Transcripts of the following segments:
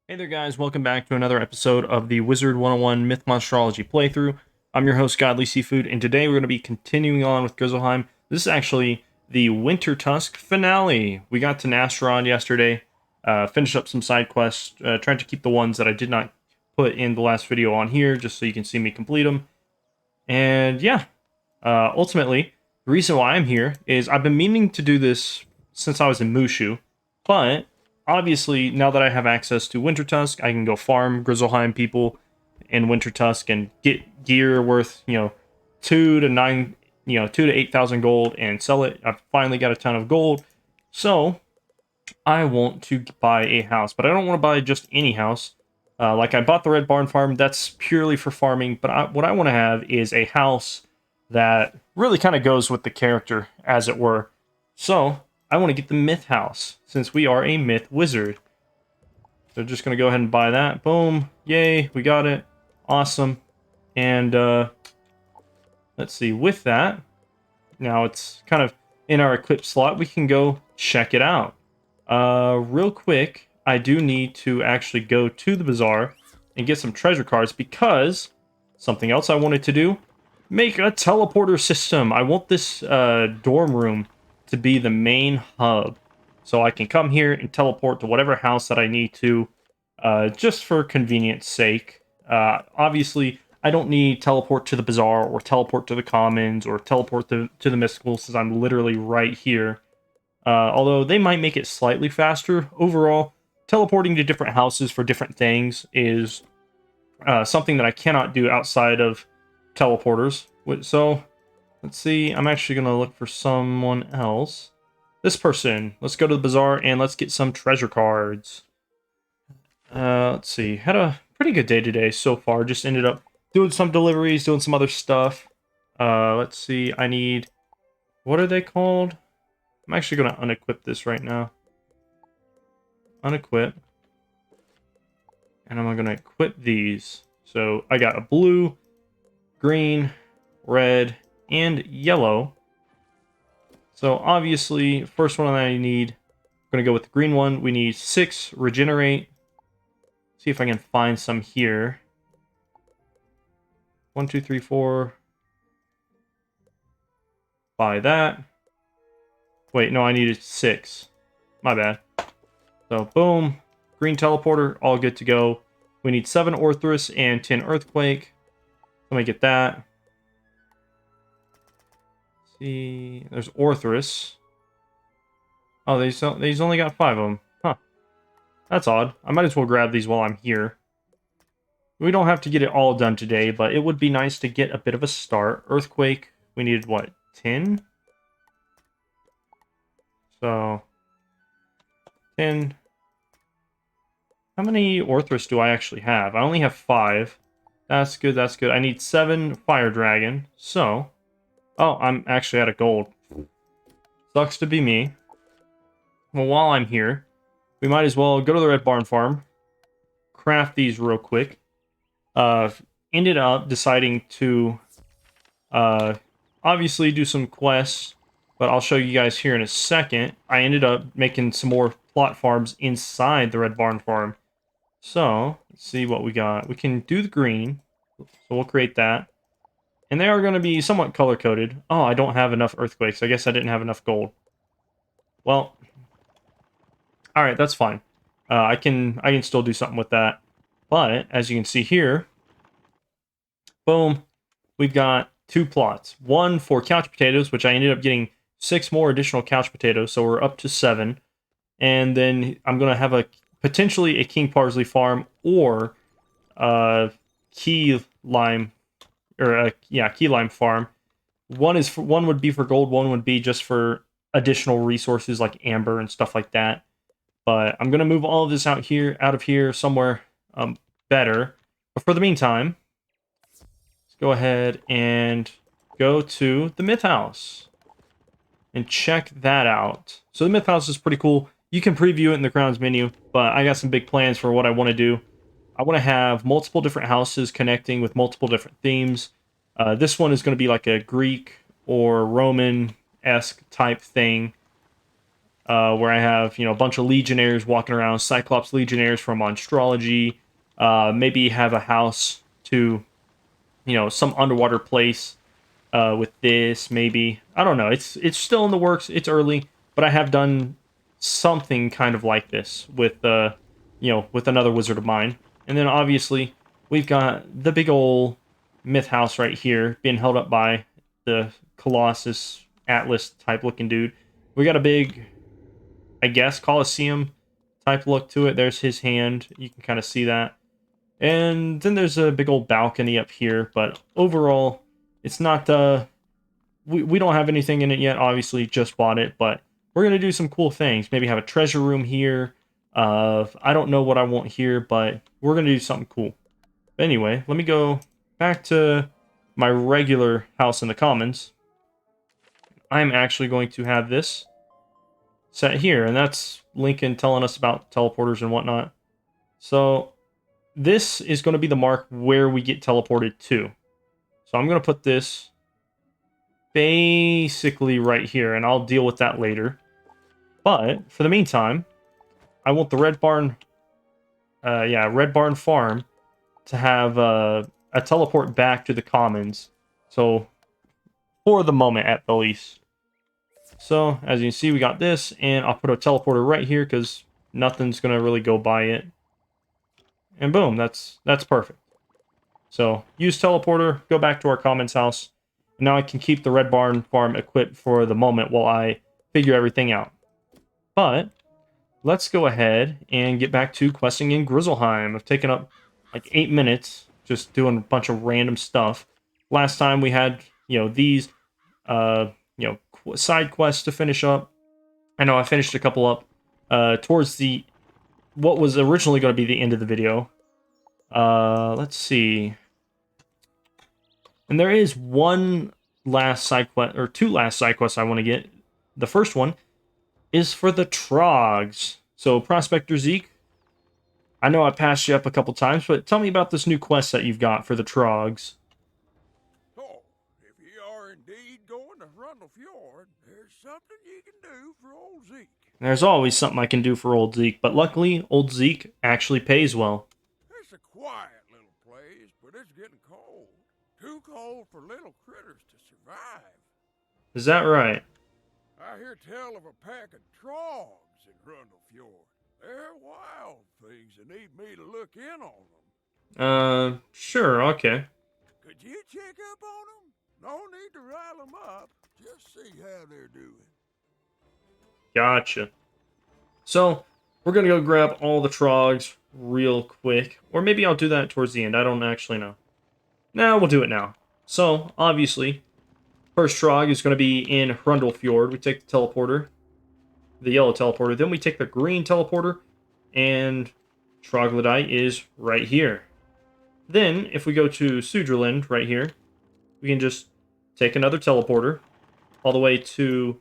Hey there guys, welcome back to another episode of the Wizard101 Myth Monstrology playthrough. I'm your host, Godly Seafood, and today we're going to be continuing on with Grizzleheim. This is actually the Wintertusk finale. We got to Nasterod yesterday, finished up some side quests, trying to keep the ones that I did not put in the last video on here, just so you can see me complete them. And yeah, ultimately, the reason why I'm here is I've been meaning to do this since I was in Mushu, but obviously, now that I have access to Wintertusk, I can go farm Grizzleheim people in Wintertusk and get gear worth, 2 to 8,000 gold and sell it. I've finally got a ton of gold, so I want to buy a house, but I don't want to buy just any house. Like I bought the Red Barn Farm, that's purely for farming, but what I want to have is a house that really kind of goes with the character, as it were. So I want to get the Myth House, since we are a Myth Wizard. So just going to go ahead and buy that. Boom. Yay, we got it. Awesome. And let's see, with that, now it's kind of in our equip slot, we can go check it out. Real quick, I do need to actually go to the bazaar and get some treasure cards, because something else I wanted to do, make a teleporter system. I want this dorm room to be the main hub, so I can come here and teleport to whatever house that I need to, just for convenience sake. Obviously, I don't need teleport to the bazaar, or teleport to the commons, or teleport to the mystical, since I'm literally right here. Although they might make it slightly faster, overall, teleporting to different houses for different things is something that I cannot do outside of teleporters. So, let's see, I'm actually going to look for someone else. This person. Let's go to the bazaar and let's get some treasure cards. Let's see, had a pretty good day today so far. Just ended up doing some deliveries, doing some other stuff. Let's see, I need... what are they called? I'm actually going to unequip this right now. Unequip. And I'm going to equip these. So I got a blue, green, red, and yellow. So obviously, first one that I need, I'm going to go with the green one. We need 6 regenerate. See if I can find some here. 1, 2, 3, 4. Buy that. Wait, no, I needed 6. My bad. So, boom. Green teleporter, all good to go. We need 7 Orthrus and 10 Earthquake. Let me get that. See, there's Orthrus. Oh, these only got 5 of them. Huh. That's odd. I might as well grab these while I'm here. We don't have to get it all done today, but it would be nice to get a bit of a start. Earthquake, we needed, what, 10? So, 10. How many Orthrus do I actually have? I only have 5. That's good, that's good. I need 7 Fire Dragon, so... oh, I'm actually out of gold. Sucks to be me. Well, while I'm here, we might as well go to the Red Barn Farm, craft these real quick. Ended up deciding to obviously do some quests, but I'll show you guys here in a second. I ended up making some more plot farms inside the Red Barn Farm. So, let's see what we got. We can do the green, so we'll create that. And they are going to be somewhat color-coded. Oh, I don't have enough earthquakes. I guess I didn't have enough gold. Well, alright, that's fine. I can still do something with that. But, as you can see here, boom, we've got 2 plots. One for couch potatoes, which I ended up getting 6 more additional couch potatoes, so we're up to 7. And then I'm going to have potentially a King Parsley farm, or key lime, or key lime farm. One would be for gold, one would be just for additional resources like amber and stuff like that. But I'm gonna move all of this out of here somewhere better. But for the meantime, let's go ahead and go to the Myth House and check that out. So the Myth House is pretty cool. You can preview it in the Crowns menu, but I got some big plans for what I want to do. I want to have multiple different houses connecting with multiple different themes. This one is going to be like a Greek or Roman-esque type thing. where I have, a bunch of legionnaires walking around, Cyclops legionnaires from Monstrology. Maybe have a house to, some underwater place with this, maybe. I don't know. It's still in the works. It's early, but I have done something kind of like this with, with another wizard of mine. And then obviously we've got the big old myth house right here being held up by the Colossus Atlas type looking dude. We got a big, I guess, Colosseum type look to it. There's his hand. You can kind of see that. And then there's a big old balcony up here, but overall, it's not, we don't have anything in it yet, obviously, just bought it, but we're going to do some cool things. Maybe have a treasure room here. I don't know what I want here, but we're going to do something cool. But anyway, let me go back to my regular house in the commons. I'm actually going to have this set here, and that's Lincoln telling us about teleporters and whatnot. So this is going to be the mark where we get teleported to. So I'm going to put this basically right here, and I'll deal with that later. But for the meantime, I want the Red Barn, Red Barn Farm to have a teleport back to the commons. So for the moment, at the least. So as you can see, we got this, and I'll put a teleporter right here because nothing's gonna really go by it. And boom, that's perfect. So use teleporter, go back to our commons house. And now I can keep the Red Barn Farm equipped for the moment while I figure everything out. But let's go ahead and get back to questing in Grizzleheim. I've taken up like 8 minutes just doing a bunch of random stuff. Last time we had, these, side quests to finish up. I know I finished a couple up towards what was originally going to be the end of the video. Let's see. And there is one last side quest, or two last side quests I want to get. The first one is for the Trogs. So, Prospector Zeke, I know I passed you up a couple times, but tell me about this new quest that you've got for the Trogs. Oh, if you are indeed going to Rundle Fjord, there's something you can do for old Zeke. There's always something I can do for old Zeke, but luckily, old Zeke actually pays well. It's a quiet little place, but it's getting cold. Too cold for little critters to survive. Is that right? I hear tell of a pack of Trogs in Rundle Fjord. They're wild things that need me to look in on them. Sure, okay. Could you check up on them? No need to rile them up. Just see how they're doing. Gotcha. So, we're gonna go grab all the Trogs real quick. Or maybe I'll do that towards the end. I don't actually know. Nah, we'll do it now. So, obviously, first Trog is going to be in Hrundle Fjord. We take the teleporter, the yellow teleporter. Then we take the green teleporter, and Troglodyte is right here. Then, if we go to Sudriland right here, we can just take another teleporter all the way to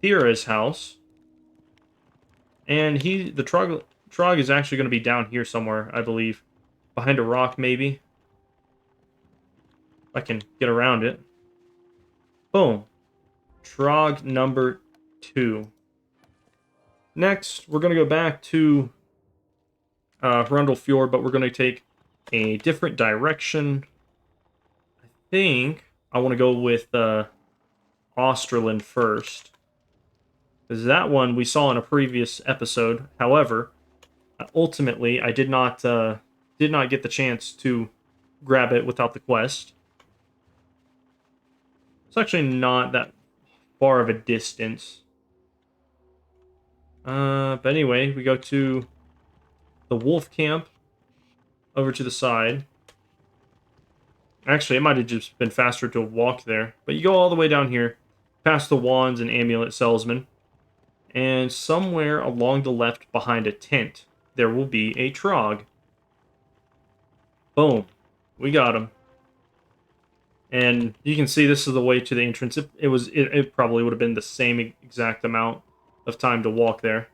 Thera's house. And the Trog is actually going to be down here somewhere, I believe. Behind a rock, maybe. If I can get around it. Boom. Trog number 2. Next, we're going to go back to Hrundle Fjord, but we're going to take a different direction. I think I want to go with Osterland first. Because that one we saw in a previous episode. However, ultimately, I did not get the chance to grab it without the quest. It's actually not that far of a distance. But anyway, we go to the wolf camp over to the side. Actually, it might have just been faster to walk there. But you go all the way down here, past the wands and amulet salesman. And somewhere along the left behind a tent, there will be a Trog. Boom. We got him. And you can see this is the way to the entrance. It probably would have been the same exact amount of time to walk there.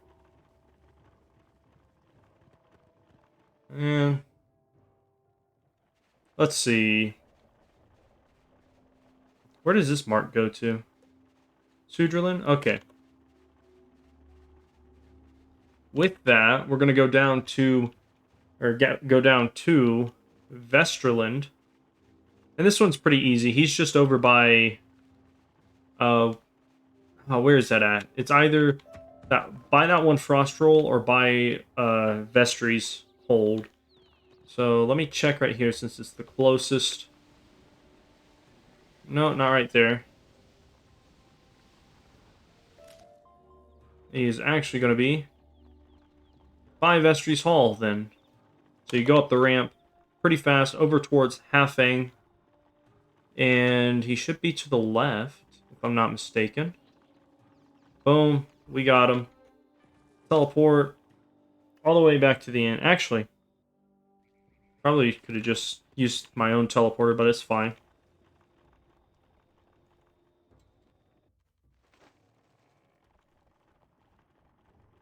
And let's see. Where does this mark go to? Sudrland? Okay. With that, we're going to go down to, go down to Vesterland. And this one's pretty easy. He's just over by, oh, where is that at? It's either by that one Frost Roll or by Vestry's Hold. So let me check right here since it's the closest. No, not right there. He is actually going to be by Vestry's Hall then. So you go up the ramp pretty fast over towards Hafeng. And he should be to the left, if I'm not mistaken. Boom, we got him. Teleport all the way back to the end. Actually, probably could have just used my own teleporter, but it's fine.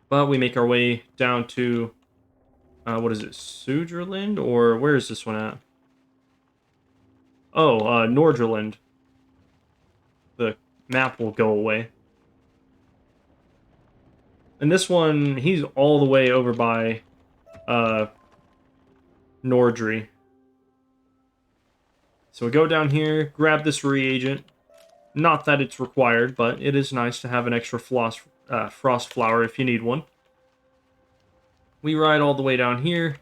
But we make our way down to, what is it, Sudrland? Or where is this one at? Oh, Nordrland. The map will go away. And this one, he's all the way over by Nordry. So we go down here, grab this reagent. Not that it's required, but it is nice to have an extra frost flower if you need one. We ride all the way down here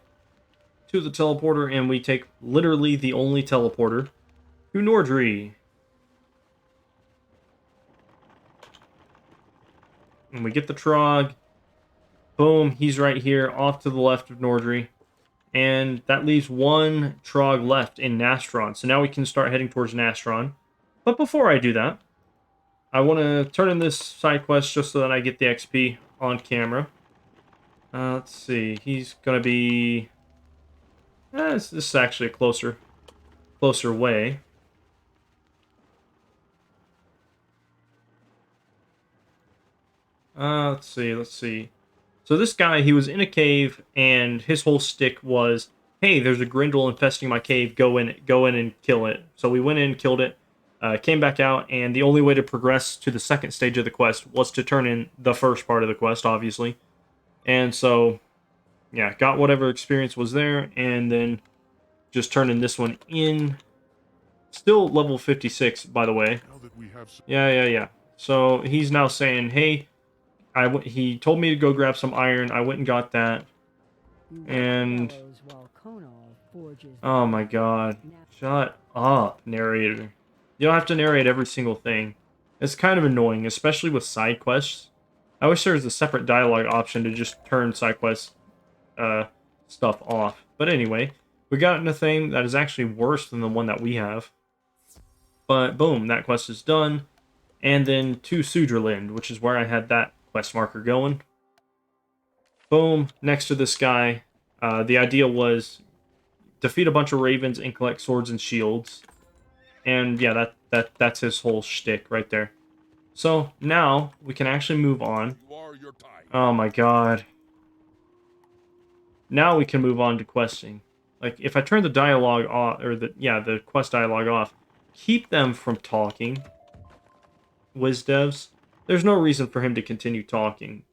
to the teleporter, and we take literally the only teleporter to Nordry. And we get the Trog. Boom, he's right here, off to the left of Nordry. And that leaves one Trog left in Nastron. So now we can start heading towards Nastron. But before I do that, I want to turn in this side quest just so that I get the XP on camera. Let's see. He's going to be... this is actually a closer way. Let's see. So this guy, he was in a cave, and his whole stick was, hey, there's a Grindel infesting my cave, go in and kill it. So we went in, killed it, came back out, and the only way to progress to the second stage of the quest was to turn in the first part of the quest, obviously. And so, yeah, got whatever experience was there, and then just turning this one in. Still level 56, by the way. Yeah. So he's now saying, hey, he told me to go grab some iron. I went and got that. And oh my god. Shut up, narrator. You don't have to narrate every single thing. It's kind of annoying, especially with side quests. I wish there was a separate dialogue option to just turn side quest stuff off. But anyway, we got in a thing that is actually worse than the one that we have. But boom, that quest is done. And then to Sudrland, which is where I had that quest marker going. Boom, next to this guy. The idea was defeat a bunch of ravens and collect swords and shields. And yeah, that's his whole shtick right there. So now we can actually move on. Oh my god. Now we can move on to questing. Like if I turn the dialogue off, or the quest dialogue off, keep them from talking. WizDevs. There's no reason for him to continue talking.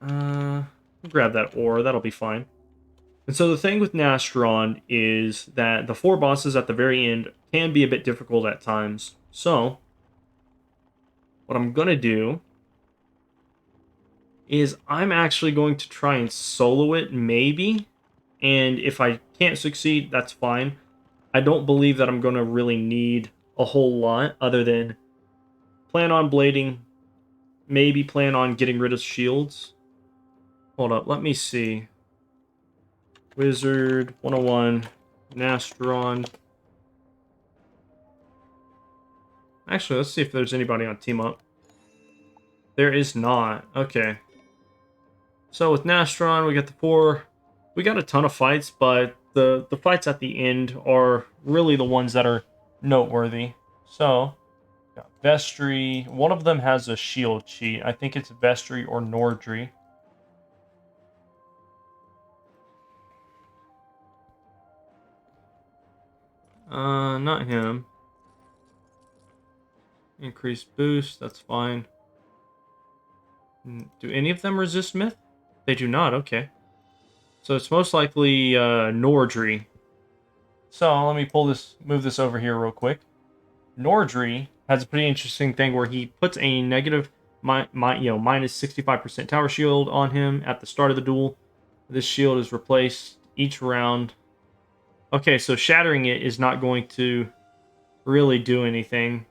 We'll grab that ore, that'll be fine. And so the thing with Nastron is that the 4 bosses at the very end can be a bit difficult at times. So, what I'm going to do is I'm actually going to try and solo it, maybe. And if I can't succeed, that's fine. I don't believe that I'm going to really need a whole lot other than plan on blading, maybe plan on getting rid of shields. Hold up, let me see. Wizard101, Nastron. Actually, let's see if there's anybody on Team Up. There is not. Okay. So with Nastron, we got the 4. We got a ton of fights, but the fights at the end are really the ones that are noteworthy. So, got Vestry. One of them has a shield cheat. I think it's Vestry or Nordry. Not him. Increased boost, that's fine. Do any of them resist myth? They do not, okay. So it's most likely Nordry. So let me move this over here real quick. Nordry has a pretty interesting thing where he puts a negative, minus 65% tower shield on him at the start of the duel. This shield is replaced each round. Okay, so shattering it is not going to really do anything.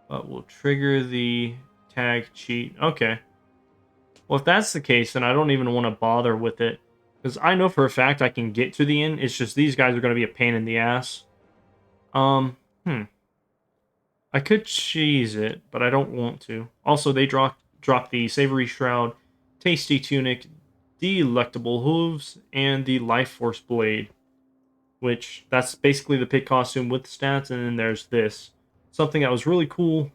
But we'll trigger the tag cheat. Okay. Well, if that's the case, then I don't even want to bother with it. Because I know for a fact I can get to the end. It's just these guys are going to be a pain in the ass. I could cheese it, but I don't want to. Also, they drop the Savory Shroud, Tasty Tunic, Delectable Hooves, and the Life Force Blade. Which, that's basically the pig costume with stats, and then there's this. Something that was really cool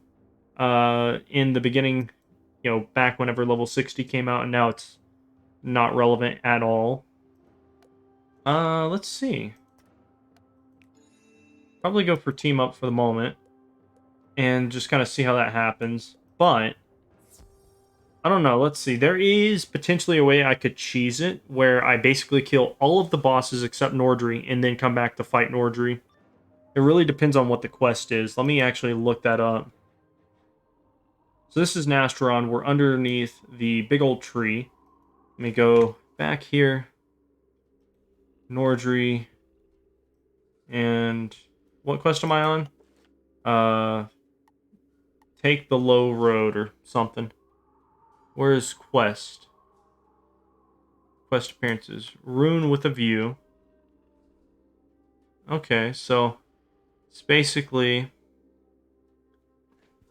in the beginning, back whenever level 60 came out, and now it's not relevant at all. Let's see. Probably go for team up for the moment and just kind of see how that happens. But I don't know. Let's see. There is potentially a way I could cheese it where I basically kill all of the bosses except Nordry and then come back to fight Nordry. It really depends on what the quest is. Let me actually look that up. So this is Nastron. We're underneath the big old tree. Let me go back here. Nordry. And what quest am I on? Take the low road or something. Where's quest? Quest appearances. Rune with a view. Okay, so it's basically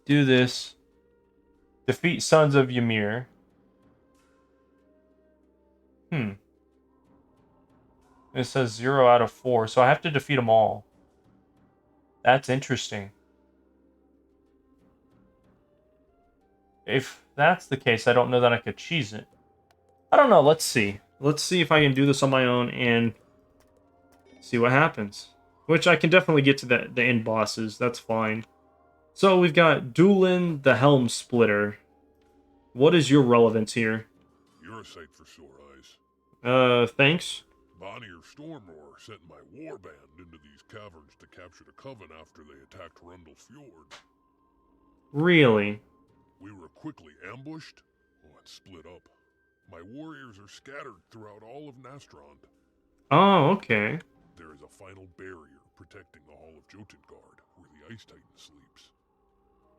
do this. Defeat Sons of Ymir. It says 0 out of 4, so I have to defeat them all. That's interesting. If that's the case, I don't know that I could cheese it. I don't know, let's see. Let's see if I can do this on my own and see what happens. Which I can definitely get to the end bosses, that's fine. So we've got Doolin the Helm Splitter. What is your relevance here? You're a sight for sore eyes. Thanks. Bonnier Stormroar sent my warband into these caverns to capture the Coven after they attacked Rundle Fjord. Really? We were quickly ambushed and split up. My warriors are scattered throughout all of Nastrond. Oh, okay. There is a final barrier protecting the Hall of Jotengard, where the Ice Titan sleeps.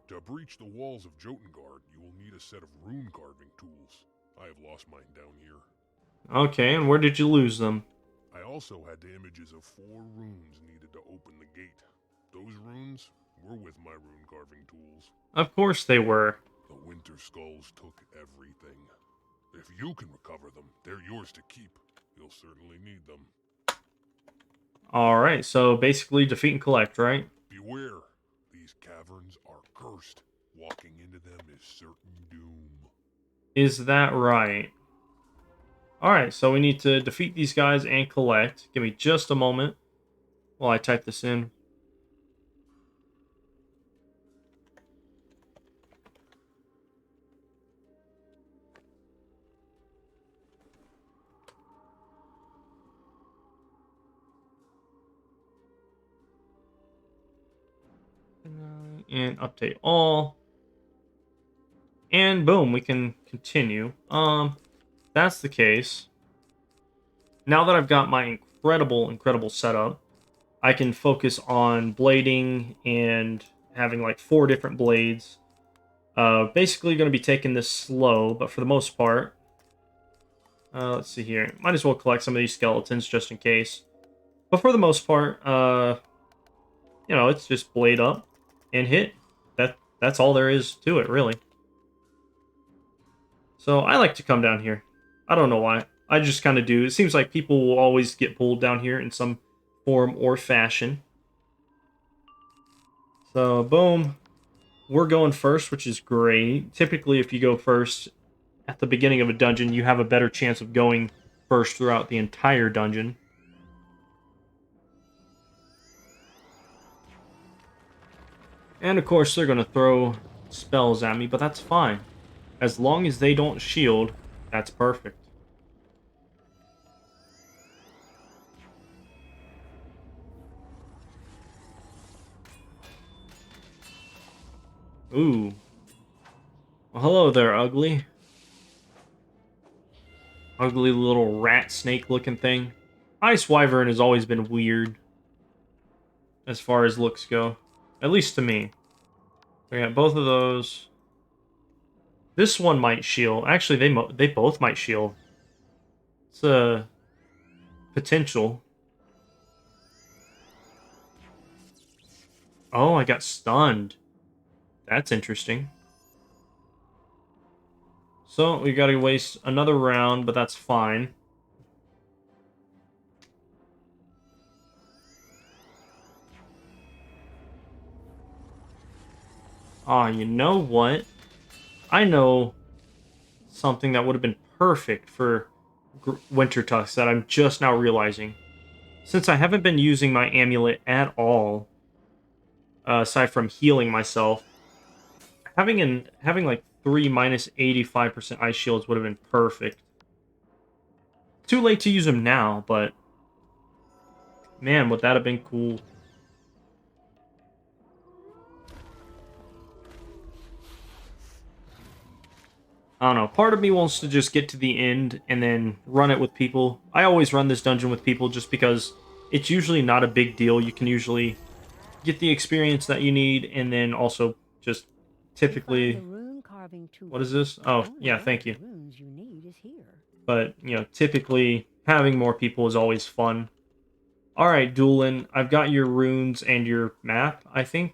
To breach the walls of Jotengard, you will need a set of rune carving tools. I have lost mine down here. Okay, and where did you lose them? I also had the images of 4 runes needed to open the gate. Those runes were with my rune carving tools. Of course they were. The Winter Skulls took everything. If you can recover them, they're yours to keep. You'll certainly need them. Alright, so basically defeat and collect, right? Beware. These caverns are cursed. Walking into them is certain doom. Is that right? Alright, so we need to defeat these guys and collect. Give me just a moment while I type this in. And update all. And boom, we can continue. That's the case. Now that I've got my incredible setup, I can focus on blading and having like 4 different blades. Basically going to be taking this slow, but for the most part, let's see here. Might as well collect some of these skeletons just in case. But for the most part, it's just blade up and hit. That's all there is to it, really. So I like to come down here. I don't know why. I just kind of do. It seems like people will always get pulled down here in some form or fashion. So, boom. We're going first, which is great. Typically, if you go first at the beginning of a dungeon, you have a better chance of going first throughout the entire dungeon. And of course, they're going to throw spells at me, but that's fine. As long as they don't shield, that's perfect. Ooh. Well, hello there, ugly. Ugly little rat snake looking thing. Ice Wyvern has always been weird as far as looks go. At least to me. We got both of those. This one might shield. Actually, they both might shield. It's a potential. Oh, I got stunned. That's interesting. So, we gotta waste another round, but that's fine. Ah, you know what? I know something that would have been perfect for Wintertusk that I'm just now realizing. Since I haven't been using my amulet at all, aside from healing myself, having like 3 minus 85% ice shields would have been perfect. Too late to use them now, but man, would that have been cool. I don't know. Part of me wants to just get to the end and then run it with people. I always run this dungeon with people just because it's usually not a big deal. You can usually get the experience that you need and then also just typically... What is this? Oh, yeah, thank you. But, you know, typically having more people is always fun. Alright, Doolin, I've got your runes and your map, I think.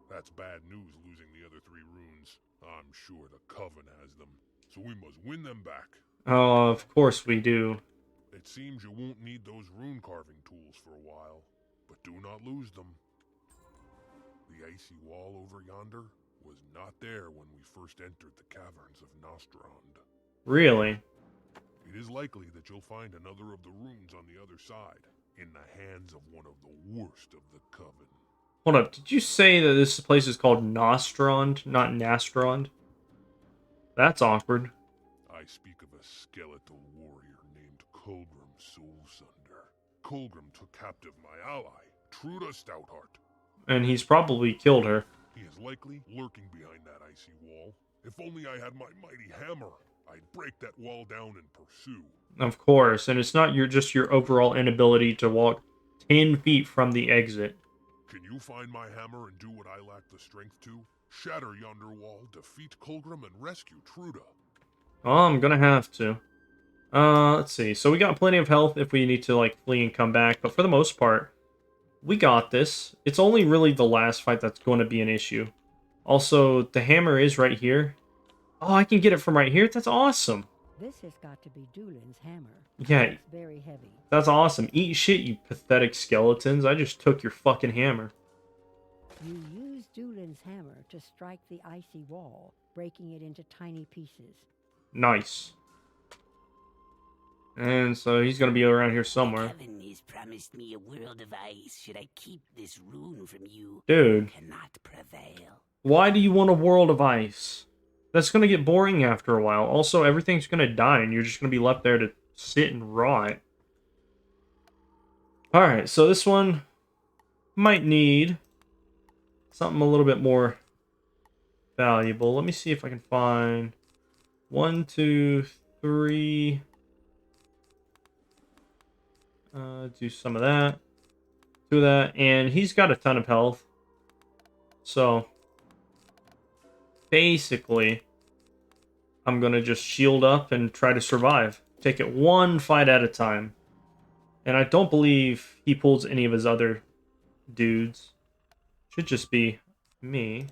That's bad news losing the other 3 runes. I'm sure the Coven has them, so we must win them back. Oh, of course we do. It seems you won't need those rune carving tools for a while, but do not lose them. The icy wall over yonder was not there when we first entered the caverns of Nostrand. Really? It is likely that you'll find another of the runes on the other side, in the hands of one of the worst of the Coven. Hold up, did you say that this place is called Nostrand, not Nastrand? That's awkward. I speak of a skeletal warrior named Colgrim Soulsunder. Colgrim took captive my ally, Truda Stoutheart. And he's probably killed her. He is likely lurking behind that icy wall. If only I had my mighty hammer, I'd break that wall down and pursue. Of course, and it's not just your overall inability to walk 10 feet from the exit. Can you find my hammer and do what I lack the strength to? Shatter yonder wall, defeat Colgrim, and rescue Truda. Oh, I'm gonna have to. Let's see. So we got plenty of health if we need to, like, flee and come back, but for the most part, we got this. It's only really the last fight that's going to be an issue. Also, the hammer is right here. Oh, I can get it from right here? That's awesome. This has got to be Doolin's hammer. Yeah. It's very heavy. That's awesome. Eat shit, you pathetic skeletons. I just took your fucking hammer. You use Doolin's hammer to strike the icy wall, breaking it into tiny pieces. Nice. And so he's going to be around here somewhere. Heaven has promised me a world of ice. Should I keep this rune from you? Dude. Cannot prevail. Why do you want a world of ice? That's going to get boring after a while. Also, everything's going to die, and you're just going to be left there to sit and rot. Alright, so this one might need something a little bit more valuable. Let me see if I can find 1, 2, 3... do some of that. Do that. And he's got a ton of health. So, basically, I'm going to just shield up and try to survive. Take it one fight at a time. And I don't believe he pulls any of his other dudes. Should just be me.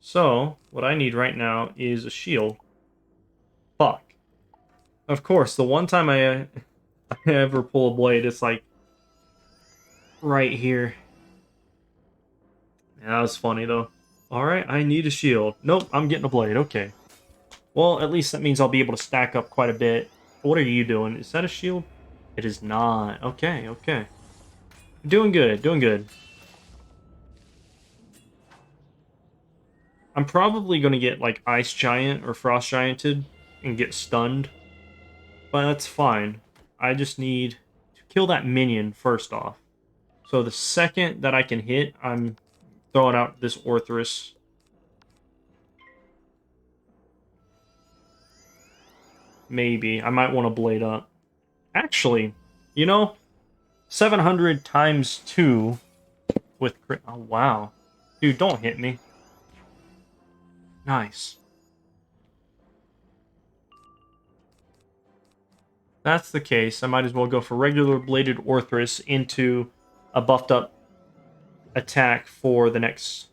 So, what I need right now is a shield. Fuck. Of course, the one time I ever pull a blade, it's like right here. Yeah, that was funny though. Alright, I need a shield. Nope, I'm getting a blade. Okay. Well, at least that means I'll be able to stack up quite a bit. What are you doing? Is that a shield? It is not. Okay, okay. Doing good, doing good. I'm probably going to get, like, Ice Giant or Frost Gianted and get stunned. But that's fine. I just need to kill that minion first off. So the second that I can hit, I'm throwing out this Orthrus. Maybe. I might want to blade up. Actually, you know, 700 times 2 with crit. Oh, wow. Dude, don't hit me. Nice. That's the case. I might as well go for regular bladed Orthrus into a buffed up attack for the next,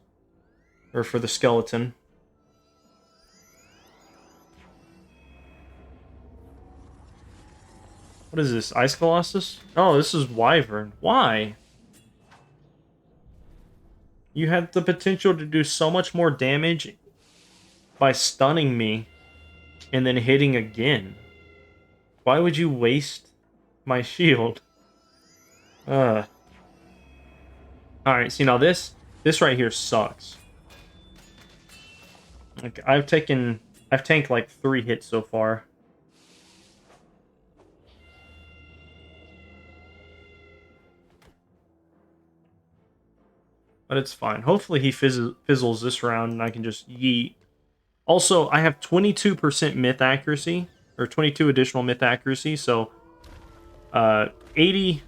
or for the skeleton. What is this? Ice Colossus? Oh, this is Wyvern. Why? You had the potential to do so much more damage by stunning me and then hitting again. Why would you waste my shield? Alright, see now this right here sucks. Like I've tanked like 3 hits so far. But it's fine. Hopefully he fizzles this round and I can just yeet. Also, I have 22% myth accuracy, or 22 additional myth accuracy, so 80%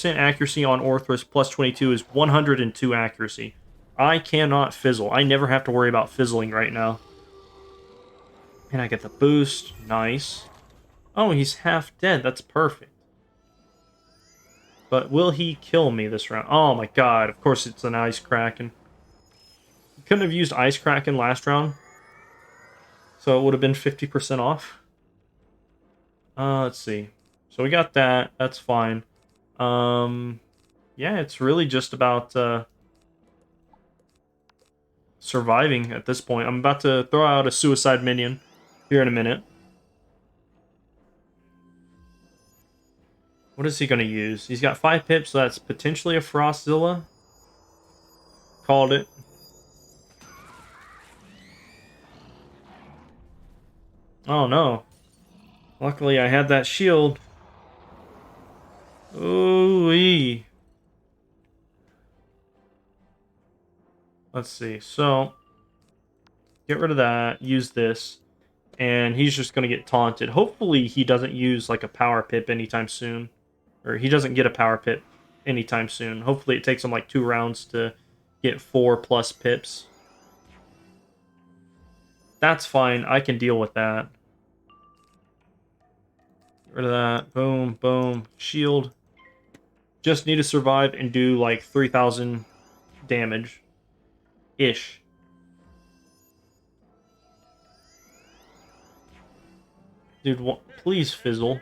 accuracy on Orthrus plus 22 is 102 accuracy. I cannot fizzle. I never have to worry about fizzling right now. And I get the boost. Nice. Oh, he's half dead. That's perfect. But will he kill me this round? Oh my god, of course it's an Ice Kraken. Couldn't have used Ice Kraken last round. So it would have been 50% off. Let's see. So we got that. That's fine. Yeah, it's really just about surviving at this point. I'm about to throw out a suicide minion here in a minute. What is he going to use? He's got 5 pips, so that's potentially a Frostzilla. Called it. Oh no. Luckily I had that shield. Ooh-wee. Let's see. So, get rid of that. Use this. And he's just going to get taunted. Hopefully he doesn't use like a power pip anytime soon. Or he doesn't get a power pip anytime soon. Hopefully it takes him like 2 rounds to get 4+ pips. That's fine. I can deal with that. Get rid of that. Boom, boom. Shield. Just need to survive and do like 3,000 damage. Ish. Dude, please fizzle.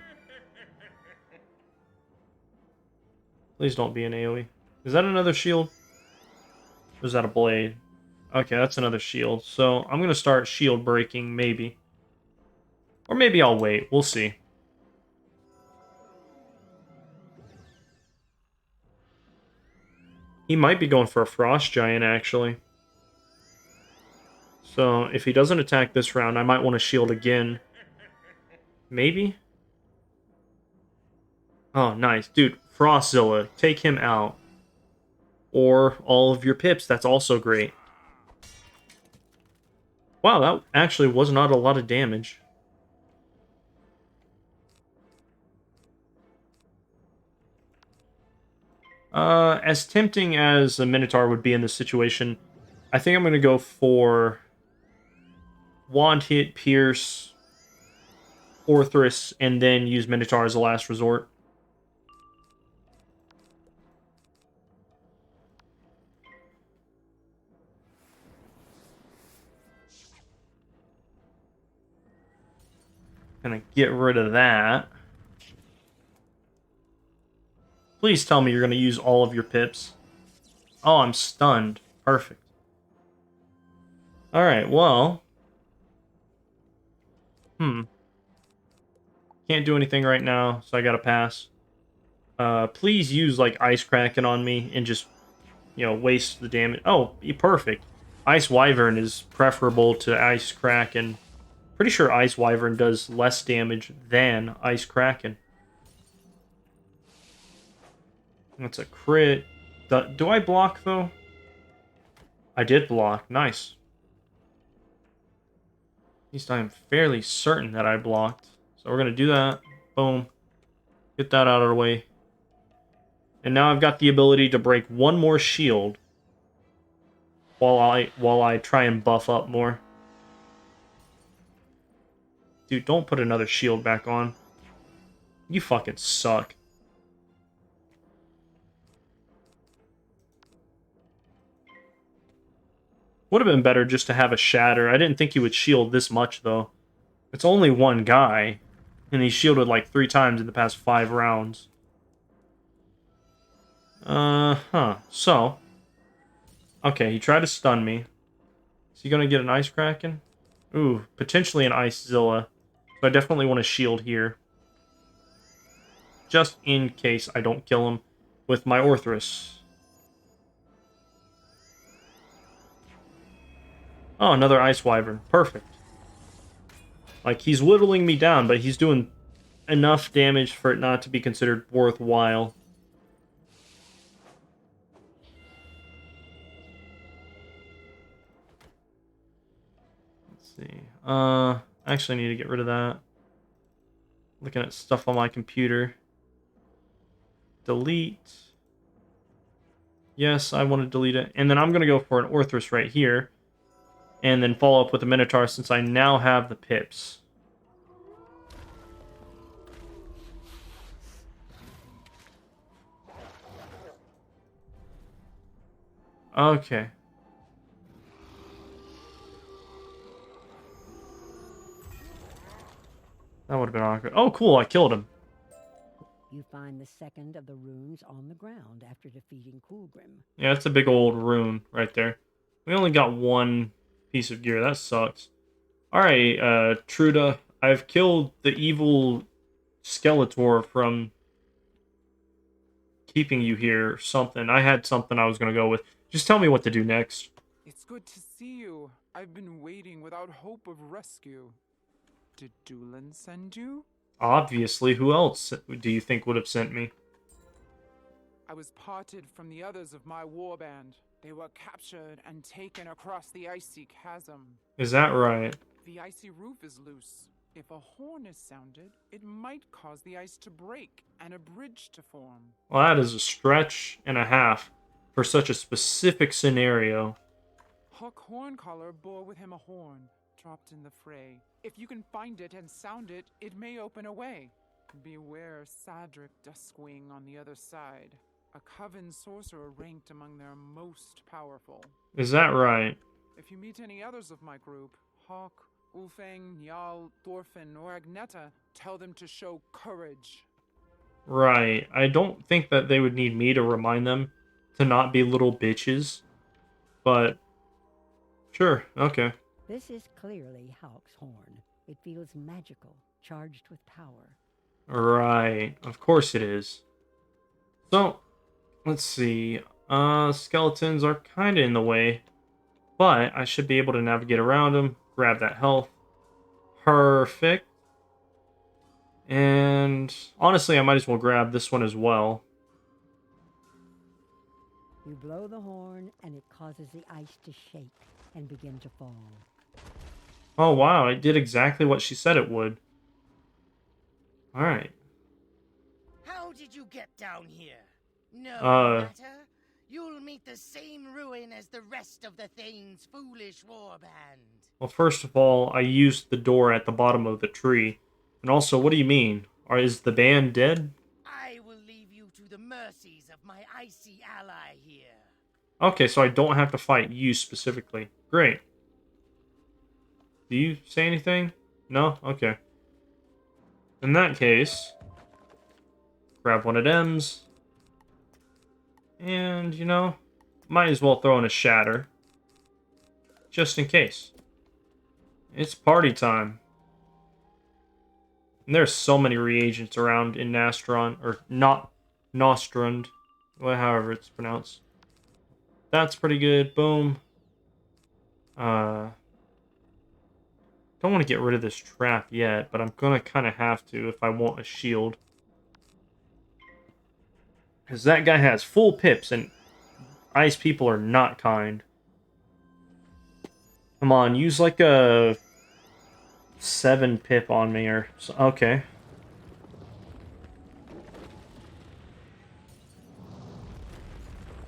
Please don't be an AoE. Is that another shield? Or is that a blade? Okay, that's another shield. So I'm going to start shield breaking, maybe. Or maybe I'll wait. We'll see. He might be going for a Frost Giant, actually. So if he doesn't attack this round, I might want to shield again. Maybe? Oh, nice. Dude, Frostzilla, take him out. Or all of your pips, that's also great. Wow, that actually was not a lot of damage. As tempting as a Minotaur would be in this situation, I think I'm going to go for Wand Hit, Pierce, Orthrus, and then use Minotaur as a last resort. Gonna get rid of that. Please tell me you're gonna use all of your pips. Oh, I'm stunned. Perfect. Alright, well. Can't do anything right now, so I gotta pass. Please use, like, Ice Kraken on me and just, you know, waste the damage. Oh, perfect. Ice Wyvern is preferable to Ice Kraken. Pretty sure Ice Wyvern does less damage than Ice Kraken. That's a crit. Do I block, though? I did block. Nice. At least I am fairly certain that I blocked. So we're going to do that. Boom. Get that out of the way. And now I've got the ability to break one more shield while I try and buff up more. Dude, don't put another shield back on. You fucking suck. Would have been better just to have a shatter. I didn't think he would shield this much, though. It's only one guy, and he shielded like 3 times in the past 5 rounds. So. Okay, he tried to stun me. Is he gonna get an Ice Kraken? Ooh, potentially an Ice Zilla. So I definitely want to shield here. Just in case I don't kill him with my Orthrus. Oh, another Ice Wyvern. Perfect. Like, he's whittling me down, but he's doing enough damage for it not to be considered worthwhile. Let's see. I actually need to get rid of that. Looking at stuff on my computer. Delete. Yes, I want to delete it. And then I'm going to go for an Orthrus right here. And then follow up with a Minotaur since I now have the pips. Okay. That would have been awkward. Oh, cool, I killed him. You find the second of the runes on the ground after defeating Coolgrim. Yeah, that's a big old rune right there. We only got one piece of gear. That sucks. Alright, Truda. I've killed the evil Skeletor from keeping you here or something. I had something I was going to go with. Just tell me what to do next. It's good to see you. I've been waiting without hope of rescue. Did Doolin send you? Obviously, who else do you think would have sent me? I was parted from the others of my warband. They were captured and taken across the icy chasm. Is that right? The icy roof is loose. If a horn is sounded, it might cause the ice to break and a bridge to form. Well, that is a stretch and a half for such a specific scenario. Huck Horncaller bore with him a horn, dropped in the fray. If you can find it and sound it, it may open a way. Beware Sadric Duskwing on the other side. A coven sorcerer ranked among their most powerful. Is that right? If you meet any others of my group, Hawk, Ulfang, Njal, Thorfinn, or Agneta, tell them to show courage. Right. I don't think that they would need me to remind them to not be little bitches. But, sure, okay. This is clearly Hawk's horn. It feels magical, charged with power. Right. Of course it is. So, let's see. Skeletons are kind of in the way. But I should be able to navigate around them. Grab that health. Perfect. And honestly, I might as well grab this one as well. You blow the horn, and it causes the ice to shake and begin to fall. Oh, wow. It did exactly what she said it would. Alright. How did you get down here? No matter. You'll meet the same ruin as the rest of the Thane's foolish warband. Well, first of all, I used the door at the bottom of the tree. And also, what do you mean? Is the band dead? I will leave you to the mercies of my icy ally here. Okay, so I don't have to fight you specifically. Great. Do you say anything? No? Okay. In that case, grab one of them's. And, you know, might as well throw in a shatter. Just in case. It's party time. And there's so many reagents around in Nastron, or not Nostrand, however it's pronounced. That's pretty good. Boom. Don't want to get rid of this trap yet, but I'm gonna kind of have to if I want a shield. Because that guy has full pips, and ice people are not kind. Come on, use like a 7 pip on me or... Okay.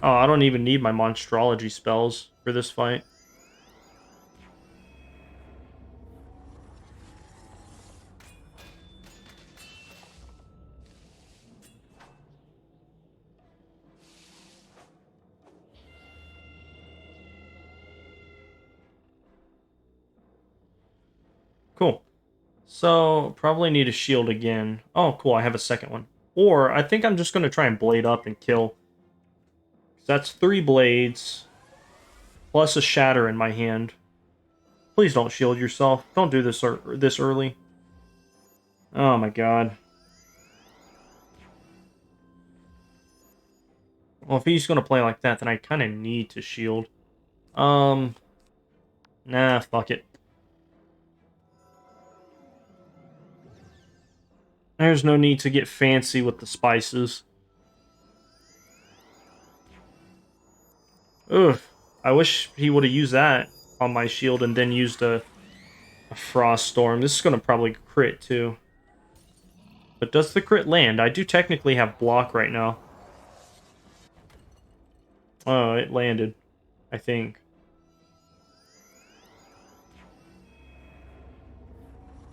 Oh, I don't even need my Monstrology spells for this fight. Cool. So, probably need a shield again. Oh, cool, I have a second one. Or, I think I'm just going to try and blade up and kill. That's 3 blades, plus a shatter in my hand. Please don't shield yourself. Don't do this this early. Oh my god. Well, if he's going to play like that, then I kind of need to shield. Nah, fuck it. There's no need to get fancy with the spices. Ugh. I wish he would have used that on my shield and then used a frost storm. This is going to probably crit too. But does the crit land? I do technically have block right now. Oh, it landed. I think.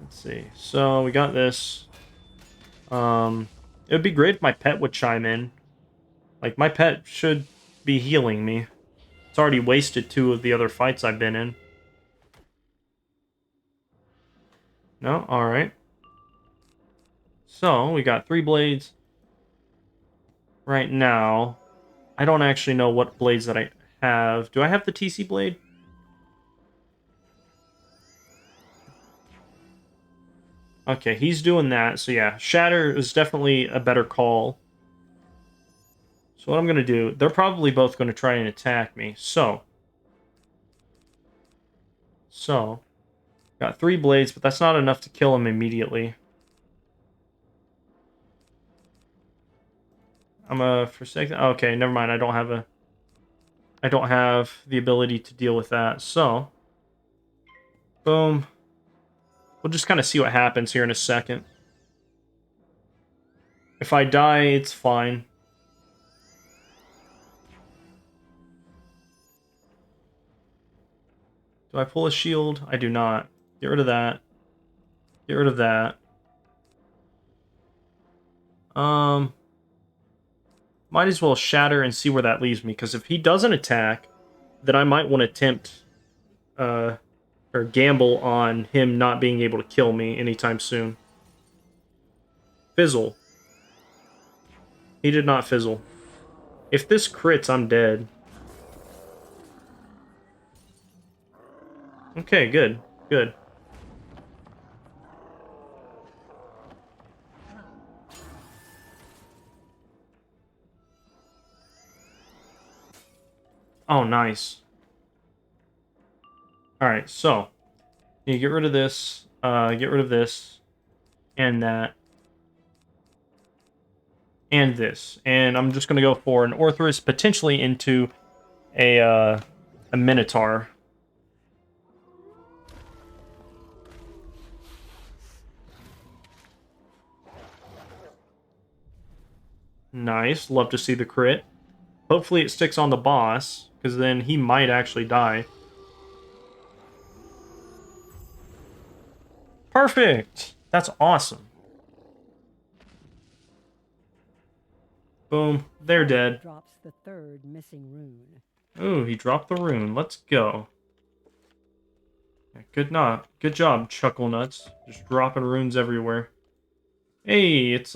Let's see. So, we got this. It would be great if my pet would chime in. Like, my pet should be healing me. It's already wasted 2 of the other fights I've been in. No? Alright. So, we got 3 blades. Right now, I don't actually know what blades that I have. Do I have the TC blade? Okay, he's doing that. So yeah, Shatter is definitely a better call. So what I'm going to do, they're probably both going to try and attack me. So, got 3 blades, but that's not enough to kill him immediately. For a second. Okay, never mind. I don't have the ability to deal with that. So, boom. We'll just kind of see what happens here in a second. If I die, it's fine. Do I pull a shield? I do not. Get rid of that. Get rid of that. Might as well shatter and see where that leaves me, because if he doesn't attack, then I might want to attempt, or gamble on him not being able to kill me anytime soon. Fizzle. He did not fizzle. If this crits, I'm dead. Okay, good. Good. Oh, nice. Alright, so. You get rid of this, get rid of this, and that. And this. And I'm just going to go for an Orthrus, potentially into a Minotaur. Nice. Love to see the crit. Hopefully it sticks on the boss, because then he might actually die. Perfect! That's awesome. Boom. They're dead. Drops the 3rd missing rune. Ooh, he dropped the rune. Let's go. Good job, Chuckle Nuts. Just dropping runes everywhere. Hey, it's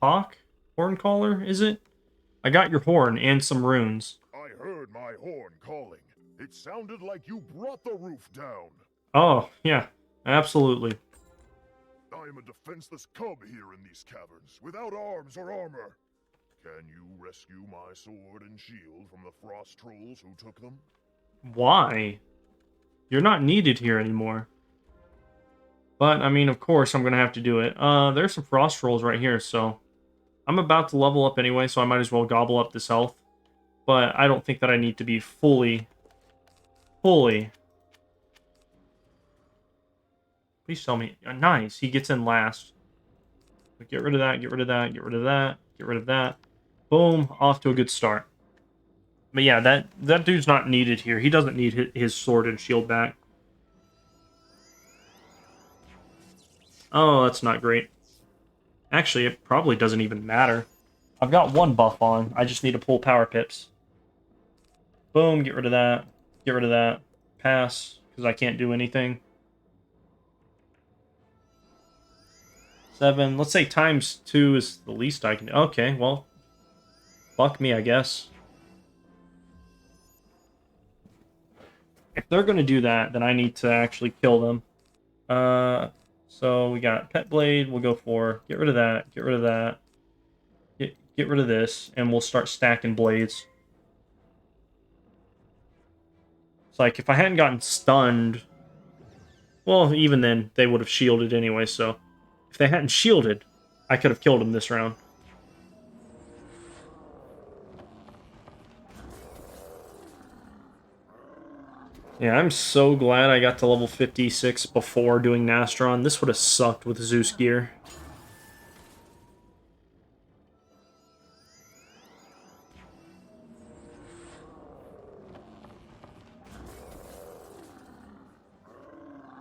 Hawk? Horncaller, is it? I got your horn and some runes. I heard my horn calling. It sounded like you brought the roof down. Oh, yeah. Absolutely. I am a defenseless cub here in these caverns, without arms or armor. Can you rescue my sword and shield from the frost trolls who took them? Why? You're not needed here anymore. But, I mean, of course, I'm going to have to do it. There's some frost rolls right here, so... I'm about to level up anyway, so I might as well gobble up this health. But I don't think that I need to be fully... Please tell me... nice, he gets in last. Get rid of that, get rid of that, get rid of that, get rid of that. Boom, off to a good start. But yeah, that dude's not needed here. He doesn't need his sword and shield back. Oh, that's not great. Actually, it probably doesn't even matter. I've got one buff on. I just need to pull power pips. Boom, get rid of that. Get rid of that. Pass, because I can't do anything. 7. Let's say times 2 is the least I can do. Okay, well, fuck me, I guess. If they're going to do that, then I need to actually kill them. So we got Pet Blade. We'll go for get rid of that, get rid of that, get rid of this, and we'll start stacking blades. It's like if I hadn't gotten stunned, well, even then they would have shielded anyway. So if they hadn't shielded, I could have killed him this round. Yeah, I'm so glad I got to level 56 before doing Nastron. This would have sucked with Zeus gear.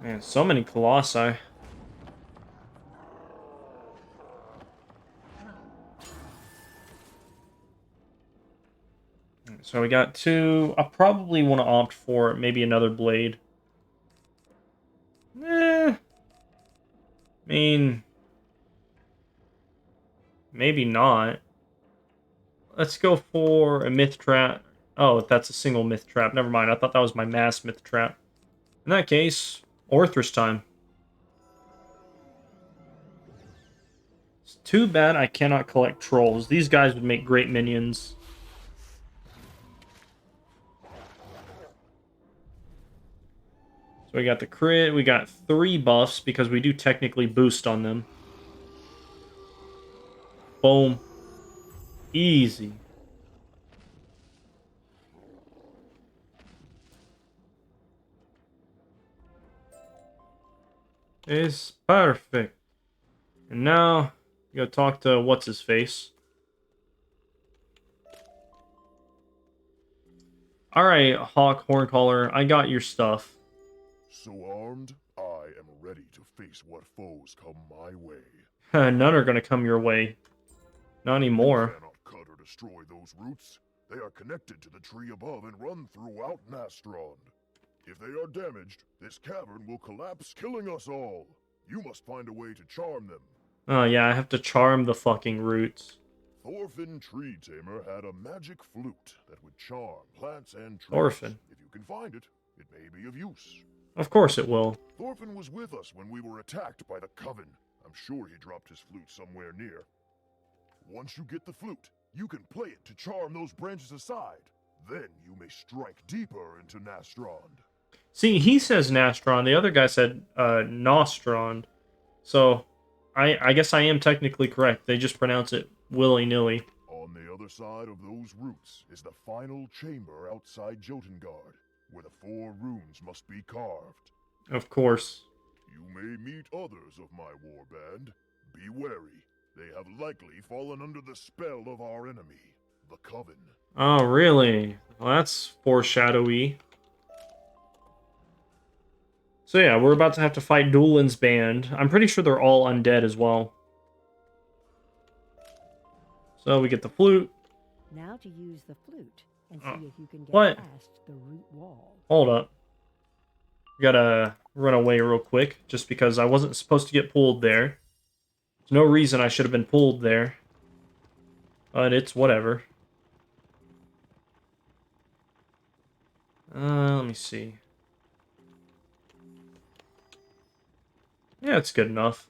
Man, so many Colossi. So we got 2. I probably want to opt for maybe another blade. I mean, maybe not. Let's go for a myth trap. Oh, that's a single myth trap. Never mind. I thought that was my mass myth trap. In that case, Orthrus time. It's too bad I cannot collect trolls. These guys would make great minions. So we got the crit, we got 3 buffs because we do technically boost on them. Boom. Easy. It's perfect. And now, we gotta talk to what's-his-face. Alright, Hawk Horncaller, I got your stuff. So armed, I am ready to face what foes come my way. None are gonna come your way. Not anymore. You cannot cut or destroy those roots. They are connected to the tree above and run throughout Nastrond. If they are damaged, this cavern will collapse, killing us all. You must find a way to charm them. Oh yeah, I have to charm the fucking roots. Thorfinn Tree Tamer had a magic flute that would charm plants and trees. Thorfinn. If you can find it, it may be of use. Of course it will. Thorfinn was with us when we were attacked by the Coven. I'm sure he dropped his flute somewhere near. Once you get the flute, you can play it to charm those branches aside. Then you may strike deeper into Nastrond. See, he says Nastron. The other guy said Nostrond. So, I guess I am technically correct. They just pronounce it willy-nilly. On the other side of those roots is the final chamber outside Jotengard, where the 4 runes must be carved. Of course. You may meet others of my warband. Be wary. They have likely fallen under the spell of our enemy, the Coven. Oh, really? Well, that's foreshadowy. So yeah, we're about to have to fight Doolin's band. I'm pretty sure they're all undead as well. So we get the flute. Now to use the flute and see if you can get What? past the root wall. Hold up. We gotta run away real quick, just because I wasn't supposed to get pulled there. There's no reason I should have been pulled there. But it's whatever. Let me see. Yeah, it's good enough.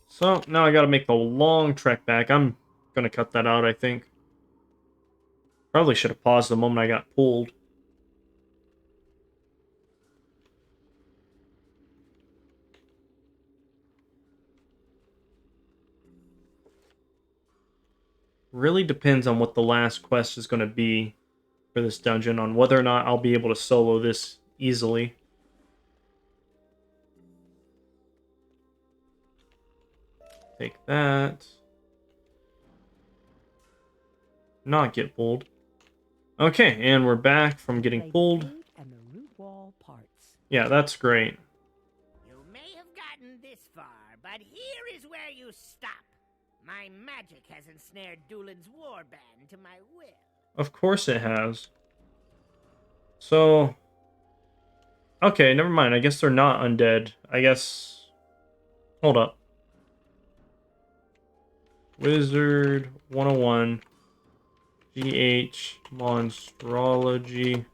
So, now I gotta make the long trek back. I'm gonna cut that out, I think. Probably should have paused the moment I got pulled. Really depends on what the last quest is going to be for this dungeon, on whether or not I'll be able to solo this easily. Take that. Not get pulled. Okay, and we're back from getting Play the pulled. flute and the root wall parts. Yeah, that's great. You may have gotten this far, but here is where you stop. My magic has ensnared Doolin's warband to my will. Of course it has. So... Okay, never mind. I guess they're not undead. I guess... Hold up. Wizard101. GH. Monstrology.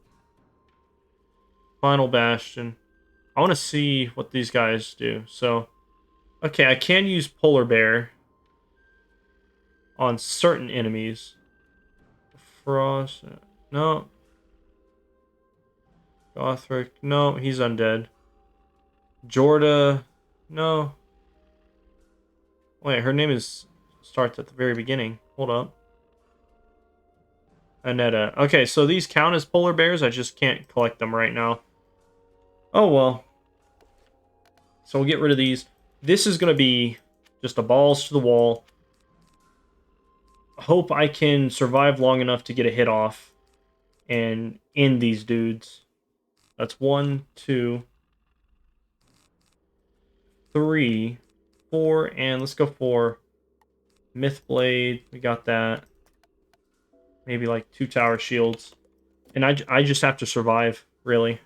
Final Bastion. I want to see what these guys do. So... Okay, I can use Polar Bear on certain enemies. Frost... No. Gothric... No, he's undead. Jorda... No. Wait, her name starts at the very beginning. Hold up. Aneta. Okay, so these count as polar bears. I just can't collect them right now. Oh, well. So we'll get rid of these. This is going to be just a balls to the wall. Hope I can survive long enough to get a hit off and end these dudes. That's 1, 2, 3, 4, and let's go for Mythblade. We got that. Maybe like 2 tower shields. And I just have to survive, really.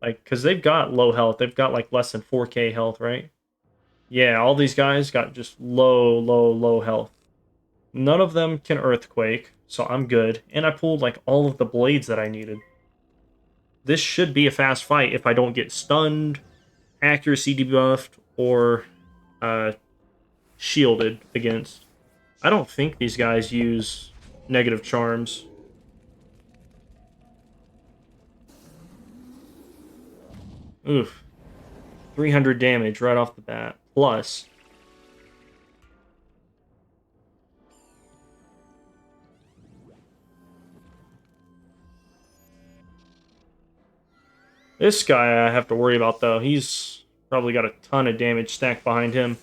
Like, because they've got low health. They've got like less than 4k health, right? Yeah, all these guys got just low health. None of them can Earthquake, so I'm good. And I pulled like all of the blades that I needed. This should be a fast fight if I don't get stunned, accuracy debuffed, or shielded against. I don't think these guys use negative charms. Oof. 300 damage right off the bat. Plus. This guy I have to worry about, though. He's probably got a ton of damage stacked behind him.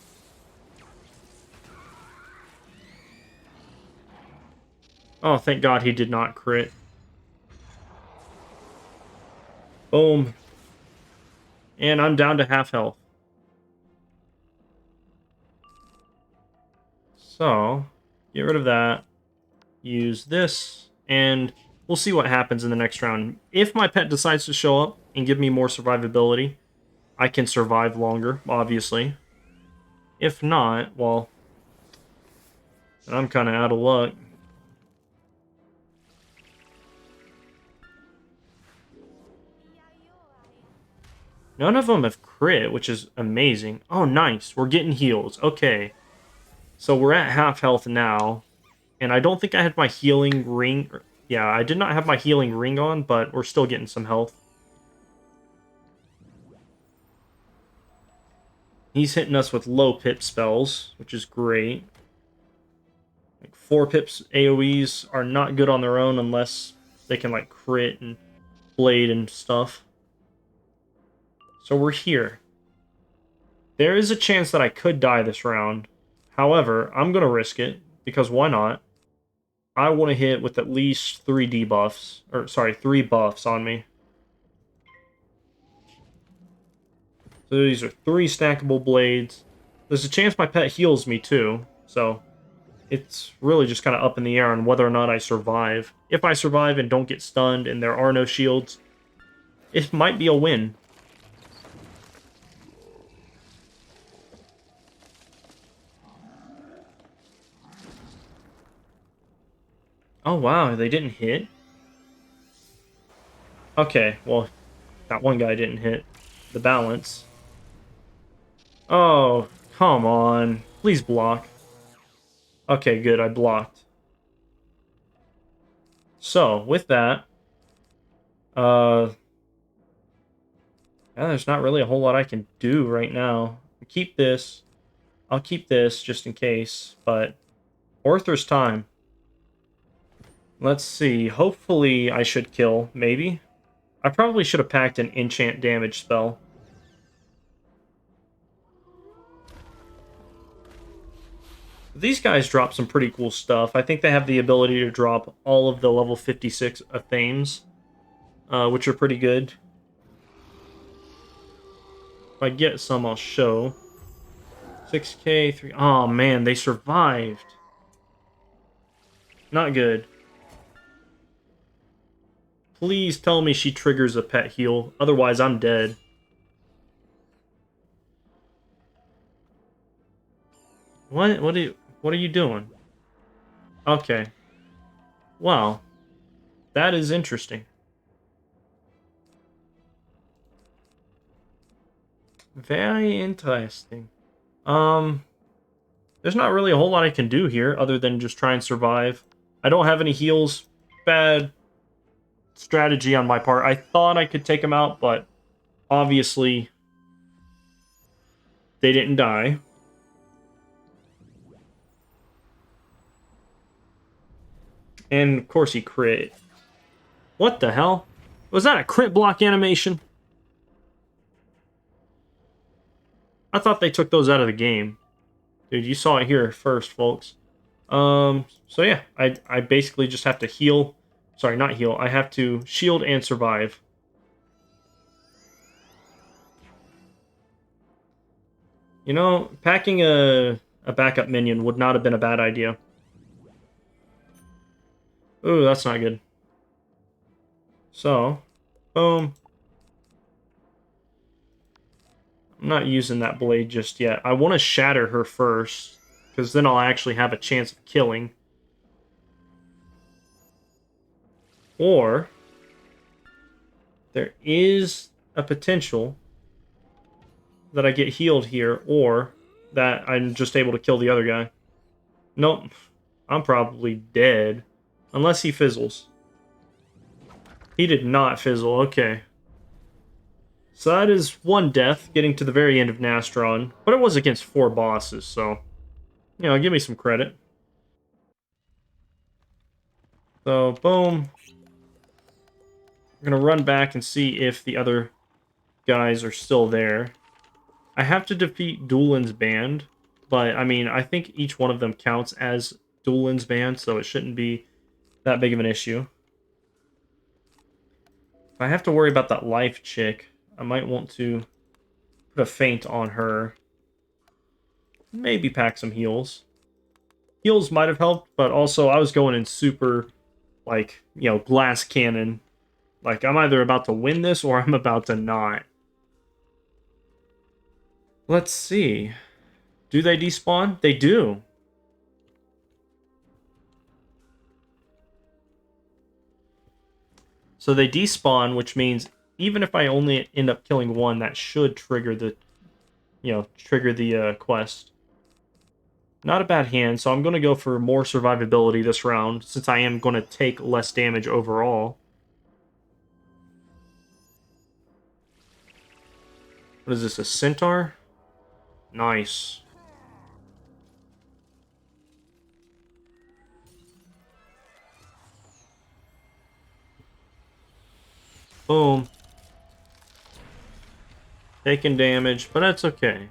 Oh, thank God he did not crit. Boom. And I'm down to half health. So, get rid of that. Use this. And we'll see what happens in the next round. If my pet decides to show up and give me more survivability, I can survive longer, obviously. If not, well, I'm kind of out of luck. None of them have crit, which is amazing. Oh, nice. We're getting heals. Okay. So we're at half health now. And I don't think I had my healing ring. Yeah, I did not have my healing ring on, but we're still getting some health. He's hitting us with low pip spells, which is great. Like 4 pips AoEs are not good on their own unless they can like crit and blade and stuff. So we're here. There is a chance that I could die this round. However, I'm going to risk it, because why not? I want to hit with at least 3 debuffs, or sorry, 3 buffs on me. So these are 3 stackable blades. There's a chance my pet heals me too, so it's really just kind of up in the air on whether or not I survive. If I survive and don't get stunned and there are no shields, it might be a win. Oh, wow, they didn't hit? Okay, well, that one guy didn't hit the balance. Oh, come on. Please block. Okay, good, I blocked. So, with that, yeah, there's not really a whole lot I can do right now. Keep this. I'll keep this just in case, but Orther's time. Let's see. Hopefully I should kill, maybe. I probably should have packed an enchant damage spell. These guys drop some pretty cool stuff. I think they have the ability to drop all of the level 56 Athames, which are pretty good. If I get some, I'll show. 6k, 3... Oh, man, they survived. Not good. Please tell me she triggers a pet heal. Otherwise, I'm dead. What are you doing? Okay. Wow. That is interesting. Very interesting. There's not really a whole lot I can do here other than just try and survive. I don't have any heals. Bad strategy on my part. I thought I could take them out, but obviously they didn't die. And of course he crit. What the hell? Was that a crit block animation? I thought they took those out of the game. Dude, you saw it here first, folks. So yeah, I basically just have to heal. Sorry, not heal. I have to shield and survive. You know, packing a backup minion would not have been a bad idea. Ooh, that's not good. So, boom. I'm not using that blade just yet. I want to shatter her first, because then I'll actually have a chance of killing. Or, there is a potential that I get healed here, or that I'm just able to kill the other guy. Nope. I'm probably dead. Unless he fizzles. He did not fizzle, okay. So that is one death, getting to the very end of Nastron. But it was against 4 bosses, so... You know, give me some credit. So, boom. I'm gonna run back and see if the other guys are still there. I have to defeat Doolin's band, but, I mean, I think each one of them counts as Doolin's band, so it shouldn't be that big of an issue. If I have to worry about that life chick, I might want to put a feint on her. Maybe pack some heals. Heals might have helped, but also I was going in super, like, you know, glass cannon. Like, I'm either about to win this or I'm about to not. Let's see. Do they despawn? They do. So they despawn, which means even if I only end up killing one, that should trigger the, quest. Not a bad hand, so I'm going to go for more survivability this round, since I am going to take less damage overall. What is this, a centaur? Nice. Boom. Taking damage, but that's okay.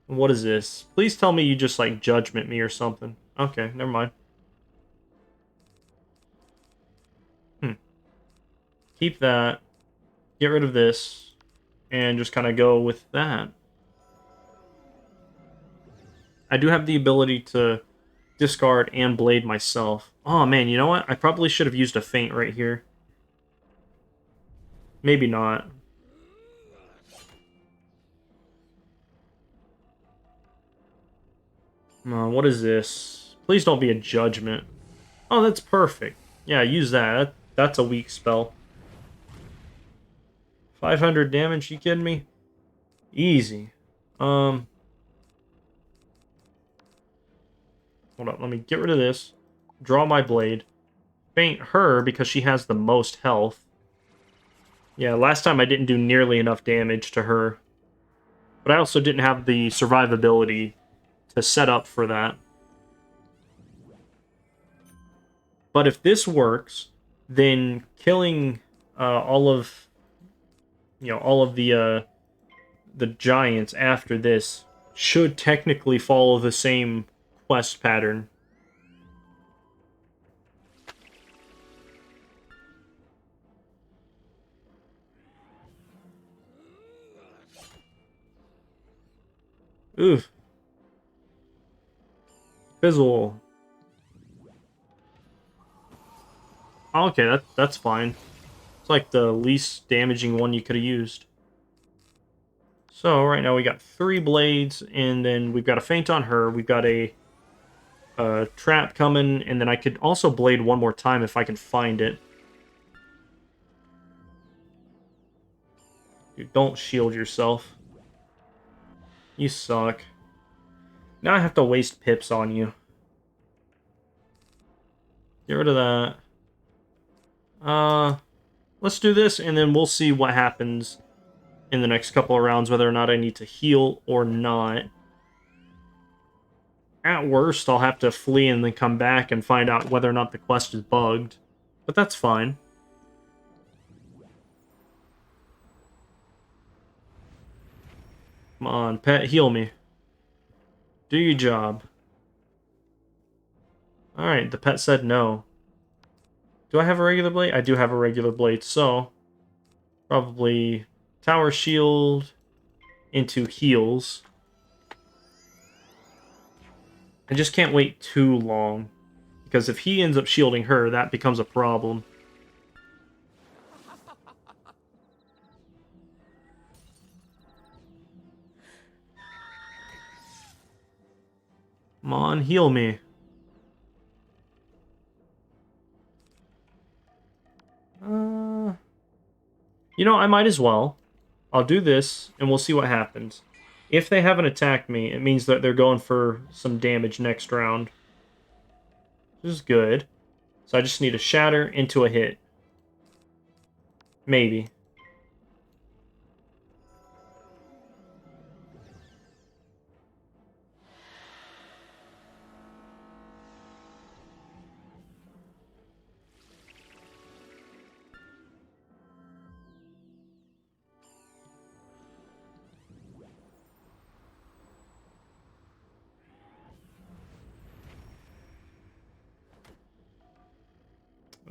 What is this? Please tell me you just, like, judgment me or something. Okay, never mind. Keep that. Get rid of this. And just kind of go with that. I do have the ability to discard and blade myself. Oh, man, you know what? I probably should have used a feint right here. Maybe not. What is this? Please don't be a judgment. Oh, that's perfect. Yeah, use that. That's a weak spell. 500 damage, you kidding me? Easy. Hold up, let me get rid of this. Draw my blade. faint her because she has the most health. Yeah, last time I didn't do nearly enough damage to her. But I also didn't have the survivability to set up for that. But if this works, then killing all of the giants after this should technically follow the same quest pattern. Oof. Fizzle. Okay, that's fine. It's like the least damaging one you could have used. So right now we got 3 blades, and then we've got a feint on her. We've got a trap coming, and then I could also blade one more time if I can find it. Dude, don't shield yourself. You suck. Now I have to waste pips on you. Get rid of that. Let's do this, and then we'll see what happens in the next couple of rounds, whether or not I need to heal or not. At worst, I'll have to flee and then come back and find out whether or not the quest is bugged. But that's fine. Come on, pet, heal me. Do your job. Alright, the pet said no. Do I have a regular blade? I do have a regular blade, so probably tower shield into heals. I just can't wait too long, because if he ends up shielding her, that becomes a problem. Come on, heal me. You know, I might as well. I'll do this, and we'll see what happens. If they haven't attacked me, it means that they're going for some damage next round. This is good. So I just need a shatter into a hit. Maybe.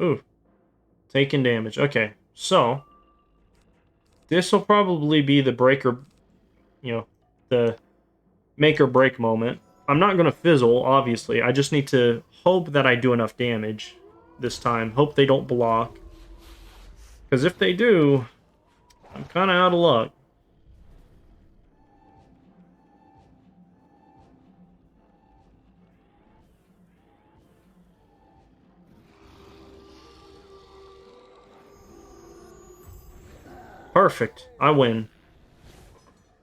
Ooh. Taking damage. Okay, so this will probably be the the make or break moment. I'm not going to fizzle, obviously. I just need to hope that I do enough damage this time. Hope they don't block. Because if they do, I'm kind of out of luck. Perfect. I win.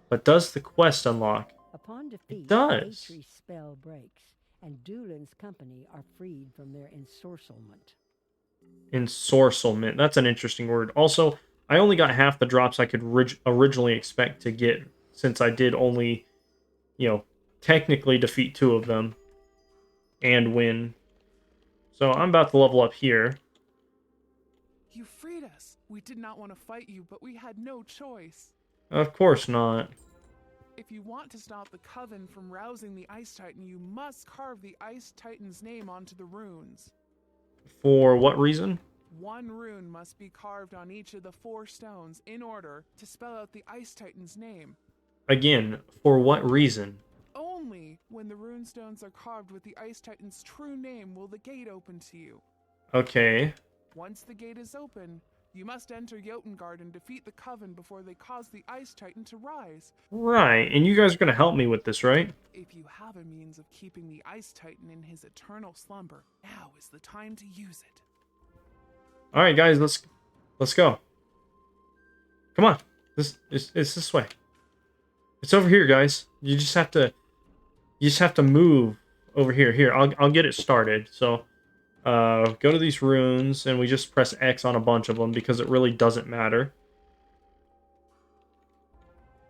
But does the quest unlock? Upon defeat, It does. Atre's spell breaks, and Doolin's company are freed from their ensorcelment. Ensorcelment. That's an interesting word. Also, I only got half the drops I could originally expect to get, since I did only, technically defeat 2 of them and win. So I'm about to level up here. You freed us. We did not want to fight you, but we had no choice. Of course not. If you want to stop the Coven from rousing the Ice Titan, you must carve the Ice Titan's name onto the runes. For what reason? 1 rune must be carved on each of the 4 stones in order to spell out the Ice Titan's name. Again, for what reason? Only when the rune stones are carved with the Ice Titan's true name will the gate open to you. Okay. Once the gate is open, you must enter Jotengard and defeat the Coven before they cause the Ice Titan to rise. Right, and you guys are going to help me with this, right? If you have a means of keeping the Ice Titan in his eternal slumber, now is the time to use it. All right, guys, let's go. Come on. It's this way. It's over here, guys. You just have to move over here. Here, I'll get it started. So Go to these runes, and we just press X on a bunch of them because it really doesn't matter.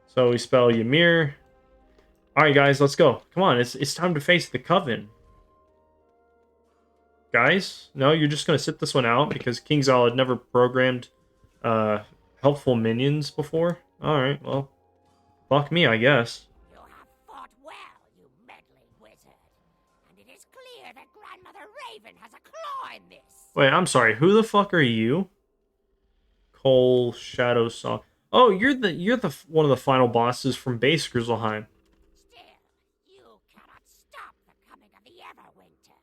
So we spell Ymir. Alright, guys, let's go. Come on, it's time to face the Coven. Guys? No, you're just going to sit this one out because King's had never programmed helpful minions before? Alright, well, fuck me, I guess. You have fought well, you meddling wizard. And it is clear that Grandmother Raven has a claw in this. Wait, I'm sorry, who the fuck are you? Cole Shadow Song. Oh, you're the one of the final bosses from Base Grizzleheim. Still, you cannot stop the coming of the Everwinter.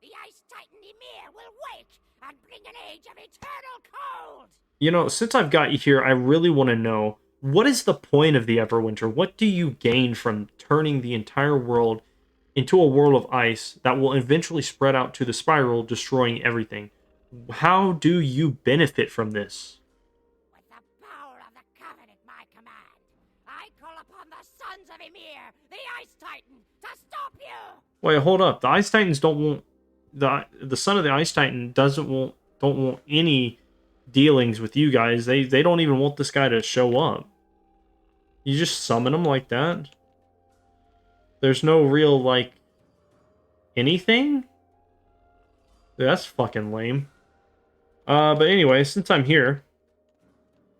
The Ice Titan Ymir will wake and bring an age of eternal cold. You know, since I've got you here, I really want to know, what is the point of the Everwinter? What do you gain from turning the entire world into a world of ice that will eventually spread out to the spiral, destroying everything? How do you benefit from this? With the power of the Coven at my command, I call upon the sons of Ymir, the Ice Titan, to stop you! Wait, hold up. The Ice Titans don't want... The son of the Ice Titan don't want any dealings with you guys. They don't even want this guy to show up. You just summon him like that? There's no real, like, anything? That's fucking lame. But anyway, since I'm here,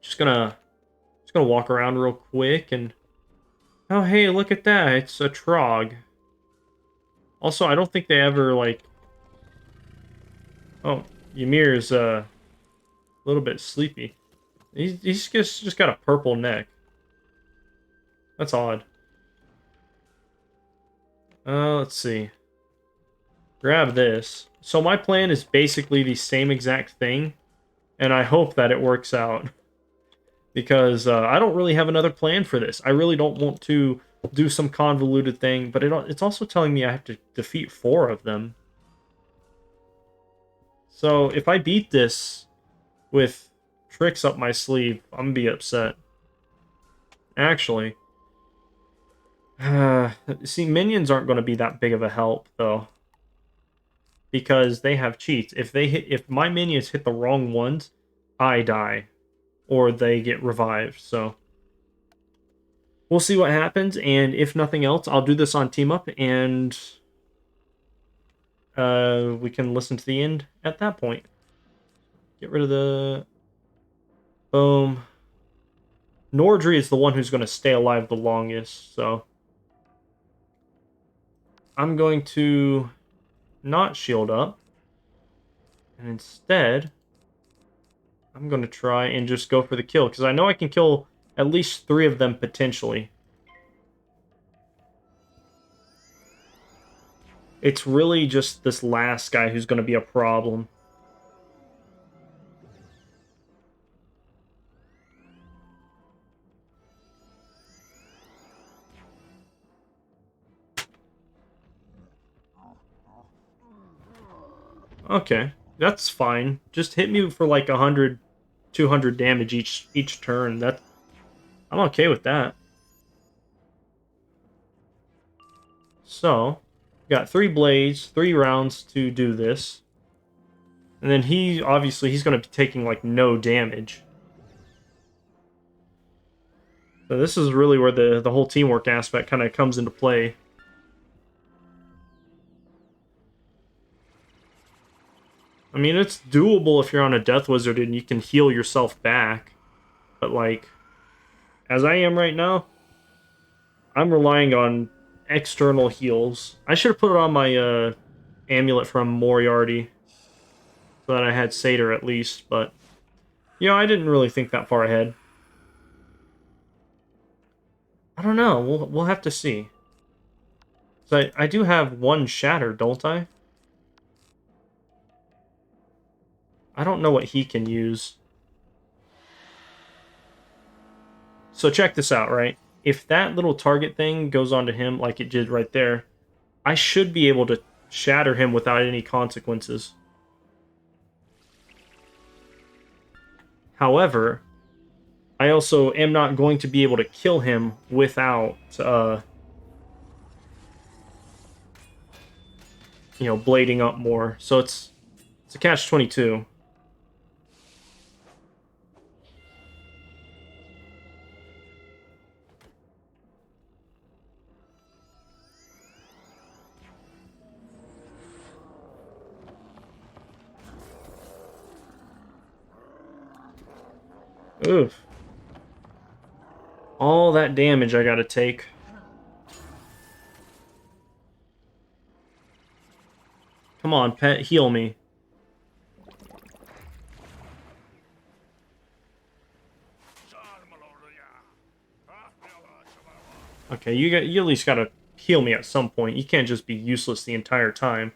just gonna walk around real quick and... Oh, hey, look at that. It's a Trog. Also, I don't think they ever, like... Oh, Ymir's, a little bit sleepy. He's just got a purple neck. That's odd. Let's see. Grab this. So my plan is basically the same exact thing, and I hope that it works out. Because I don't really have another plan for this. I really don't want to do some convoluted thing, but it's also telling me I have to defeat 4 of them. So if I beat this with tricks up my sleeve, I'm gonna be upset. Actually, see, minions aren't going to be that big of a help though, because they have cheats. If my minions hit the wrong ones, I die, or they get revived. So we'll see what happens, and if nothing else, I'll do this on Team Up, and we can listen to the end at that point. Get rid of the... Boom. Nordry is the one who's going to stay alive the longest, so... I'm going to not shield up. And instead, I'm going to try and just go for the kill, because I know I can kill at least 3 of them potentially. It's really just this last guy who's going to be a problem. Okay, that's fine. Just hit me for like 100, 200 damage each turn. I'm okay with that. So, got 3 blades, 3 rounds to do this. And then he's going to be taking like no damage. So this is really where the whole teamwork aspect kind of comes into play. I mean, it's doable if you're on a Death Wizard and you can heal yourself back. But, like, as I am right now, I'm relying on external heals. I should have put it on my amulet from Moriarty, so that I had Satyr at least, but, you know, I didn't really think that far ahead. I don't know, we'll have to see. So I do have 1 Shatter, don't I? I don't know what he can use. So check this out, right? If that little target thing goes onto him like it did right there, I should be able to shatter him without any consequences. However, I also am not going to be able to kill him without you know, blading up more. So it's a catch-22. Oof. All that damage I gotta take. Come on, pet, heal me. Okay, you at least gotta heal me at some point. You can't just be useless the entire time.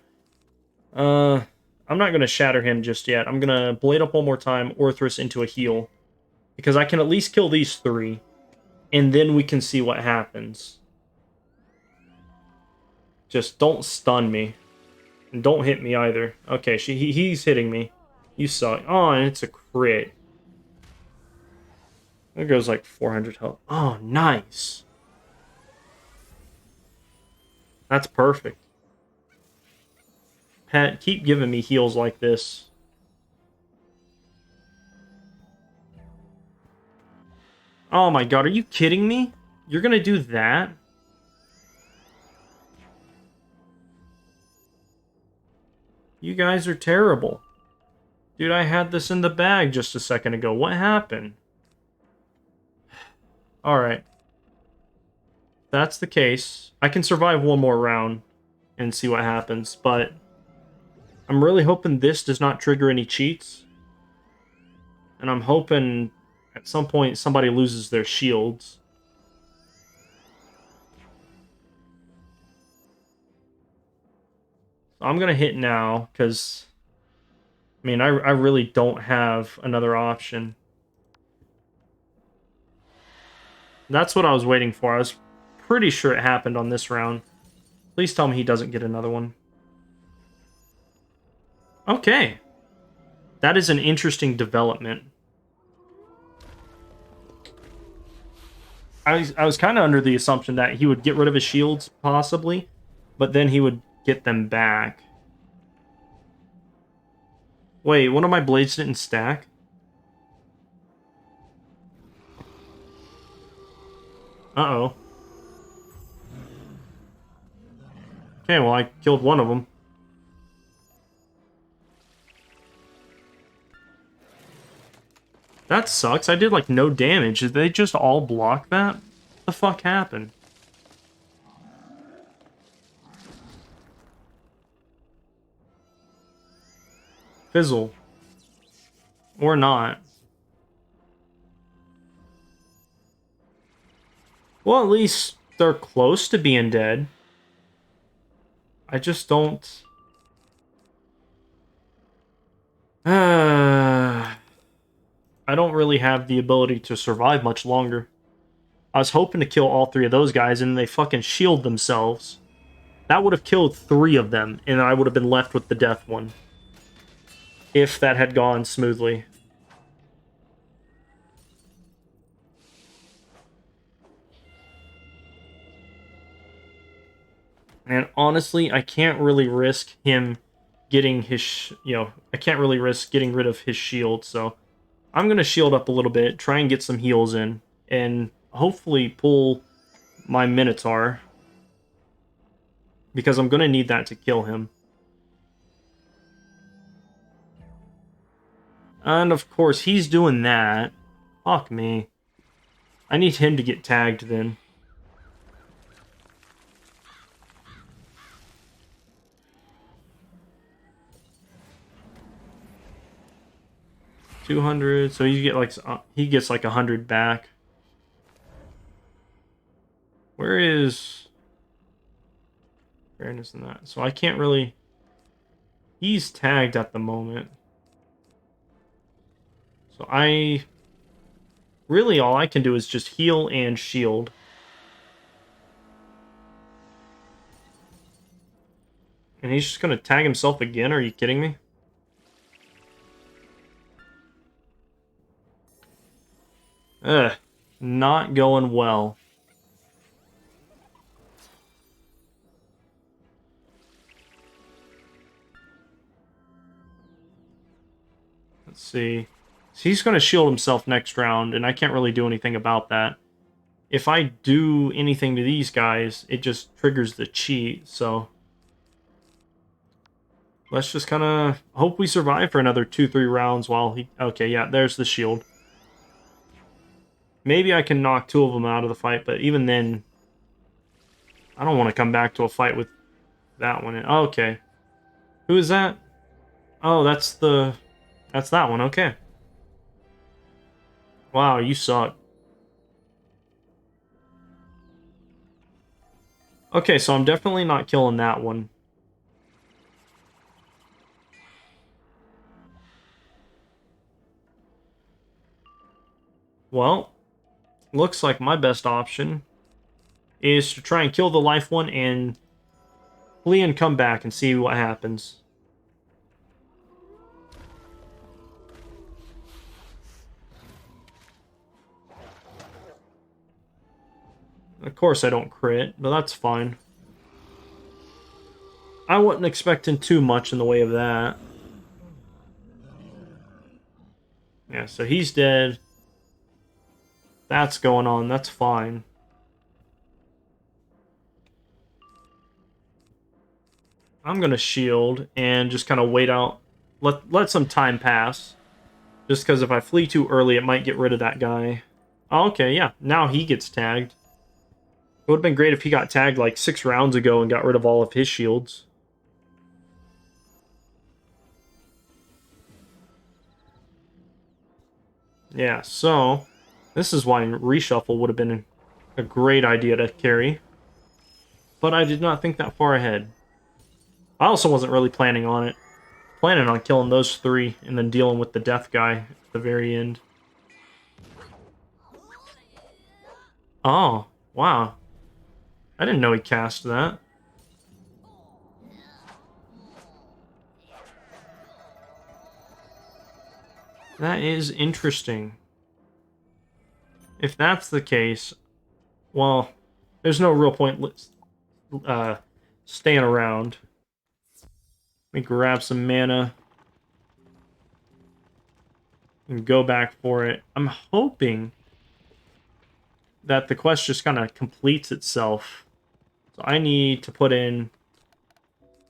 I'm not gonna shatter him just yet. I'm gonna blade up one more time, Orthrus into a heal. Because I can at least kill these 3. And then we can see what happens. Just don't stun me. And don't hit me either. Okay, he's hitting me. You suck. Oh, and it's a crit. There goes like 400 health. Oh, nice. That's perfect. Pet, keep giving me heals like this. Oh my god, are you kidding me? You're gonna do that? You guys are terrible. Dude, I had this in the bag just a second ago. What happened? Alright. That's the case. I can survive one more round and see what happens, but I'm really hoping this does not trigger any cheats. And I'm hoping at some point somebody loses their shields. I'm gonna hit now, because I mean, I really don't have another option. That's what I was waiting for. I was pretty sure it happened on this round. Please tell me he doesn't get another one. Okay. That is an interesting development. I was kind of under the assumption that he would get rid of his shields, possibly, but then he would get them back. Wait, one of my blades didn't stack? Uh-oh. Okay, well, I killed one of them. That sucks. I did, like, no damage. Did they just all block that? What the fuck happened? Fizzle. Or not. Well, at least they're close to being dead. I just don't... I don't really have the ability to survive much longer. I was hoping to kill all 3 of those guys, and they fucking shield themselves. That would have killed 3 of them, and I would have been left with the death one. If that had gone smoothly. And honestly, I can't really risk him getting his, I can't really risk getting rid of his shield, so I'm going to shield up a little bit, try and get some heals in, and hopefully pull my Minotaur, because I'm going to need that to kill him. And of course, he's doing that. Fuck me. I need him to get tagged then. $200, so you get like he gets like 100 back. Where is fairness in that? So I can't really. He's tagged at the moment. So I really all I can do is just heal and shield. And he's just gonna tag himself again? Are you kidding me? Ugh, not going well. Let's see. So he's going to shield himself next round, and I can't really do anything about that. If I do anything to these guys, it just triggers the cheat, so... Let's just kind of hope we survive for another 2-3 rounds while he... Okay, yeah, there's the shield. Maybe I can knock 2 of them out of the fight, but even then... I don't want to come back to a fight with that one. Okay. Who is that? Oh, that's the... That's that one, okay. Wow, you suck. Okay, so I'm definitely not killing that one. Well, looks like my best option is to try and kill the life one and flee and come back and see what happens. Of course I don't crit, but that's fine. I wasn't expecting too much in the way of that. Yeah, so he's dead. That's going on, that's fine. I'm gonna shield and just kind of wait out. Let some time pass. Just because if I flee too early, it might get rid of that guy. Oh, okay, yeah, now he gets tagged. It would have been great if he got tagged like 6 rounds ago and got rid of all of his shields. Yeah, so this is why reshuffle would have been a great idea to carry. But I did not think that far ahead. I also wasn't really planning on it. Planning on killing those 3 and then dealing with the death guy at the very end. Oh, wow. I didn't know he cast that. That is interesting. If that's the case, well, there's no real point staying around. Let me grab some mana and go back for it. I'm hoping that the quest just kind of completes itself. So I need to put in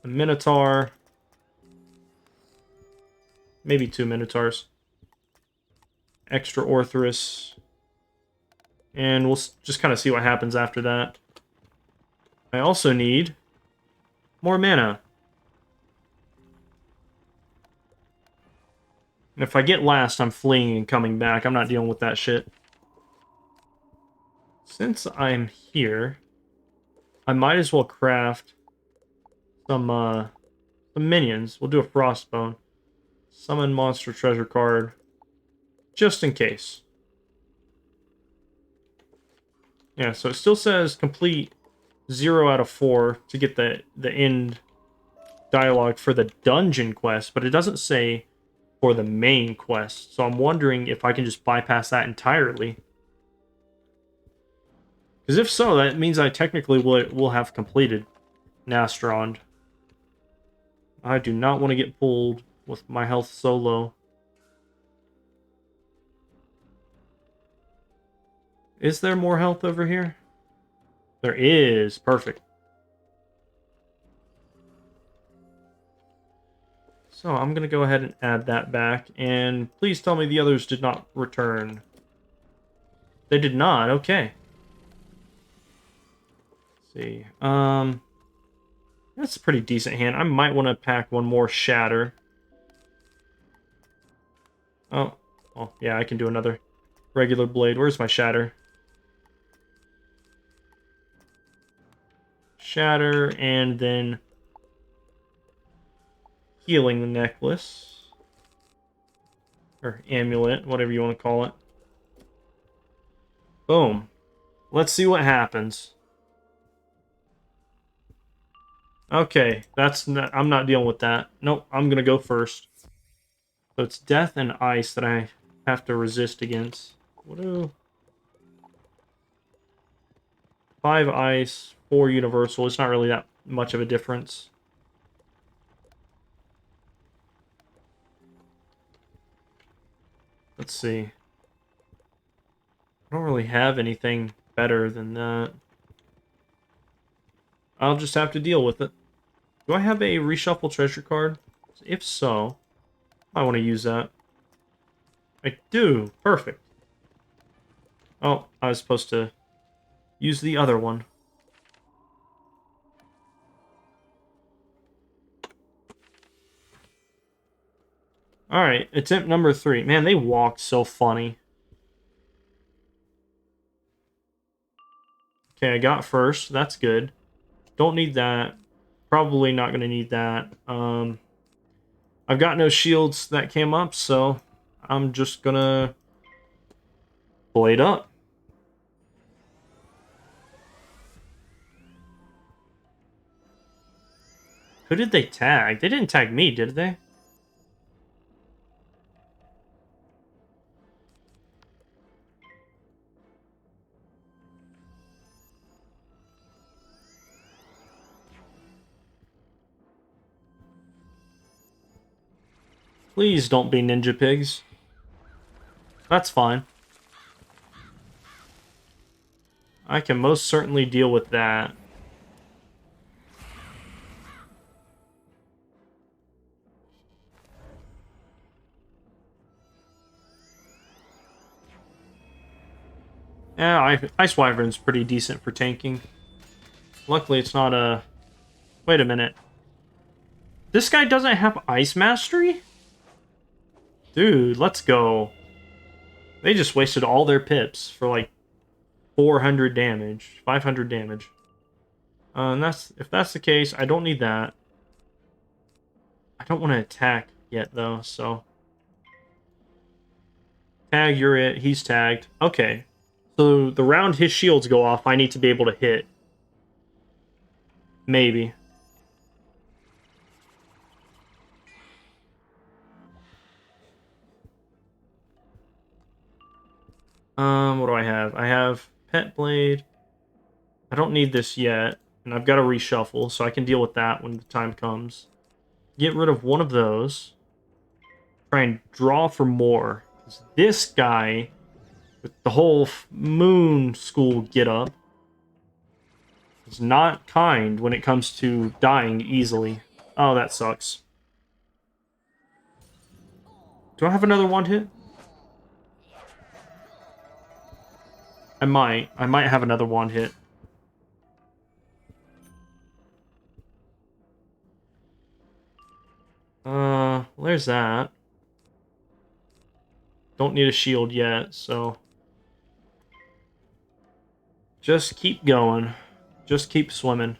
a Minotaur, maybe 2 Minotaurs, extra Orthrus, and we'll just kind of see what happens after that. I also need more mana. And if I get last, I'm fleeing and coming back. I'm not dealing with that shit. Since I'm here, I might as well craft some minions. We'll do a Frostbone. Summon monster treasure card. Just in case. Yeah, so it still says complete 0 out of 4 to get the end dialogue for the dungeon quest, but it doesn't say for the main quest. So I'm wondering if I can just bypass that entirely. Because if so, that means I technically will have completed Nastrond. I do not want to get pulled with my health so low. Is there more health over here? There is. Perfect. So I'm going to go ahead and add that back. And please tell me the others did not return. They did not. Okay. Let's see. That's a pretty decent hand. I might want to pack one more Shatter. Oh, yeah, I can do another regular blade. Where's my Shatter? Shatter, and then healing the necklace. Or amulet, whatever you want to call it. Boom. Let's see what happens. Okay, I'm not dealing with that. Nope, I'm gonna go first. So it's death and ice that I have to resist against. What do... 5 ice, 4 universal. It's not really that much of a difference. Let's see. I don't really have anything better than that. I'll just have to deal with it. Do I have a reshuffle treasure card? If so, I want to use that. I do. Perfect. Oh, I was supposed to use the other one. Alright, attempt number 3. Man, they walked so funny. Okay, I got first. That's good. Don't need that. Probably not going to need that. I've got no shields that came up, so I'm just going to blade up. Who did they tag? They didn't tag me, did they? Please don't be ninja pigs. That's fine. I can most certainly deal with that. Yeah, Ice Wyvern's pretty decent for tanking. Luckily, it's not a... Wait a minute. This guy doesn't have Ice Mastery? Dude, let's go. They just wasted all their pips for like 400 damage, 500 damage. And if that's the case, I don't need that. I don't want to attack yet though, so tag, you're it. He's tagged. Okay. So the round his shields go off, I need to be able to hit. Maybe. What do I have? I have Pet Blade. I don't need this yet, and I've got to reshuffle, so I can deal with that when the time comes. Get rid of one of those. Try and draw for more. This guy, with the whole moon school get up, is not kind when it comes to dying easily. Oh, that sucks. Do I have another one hit? I might. I might have another one hit. There's that. Don't need a shield yet, so... Just keep going. Just keep swimming.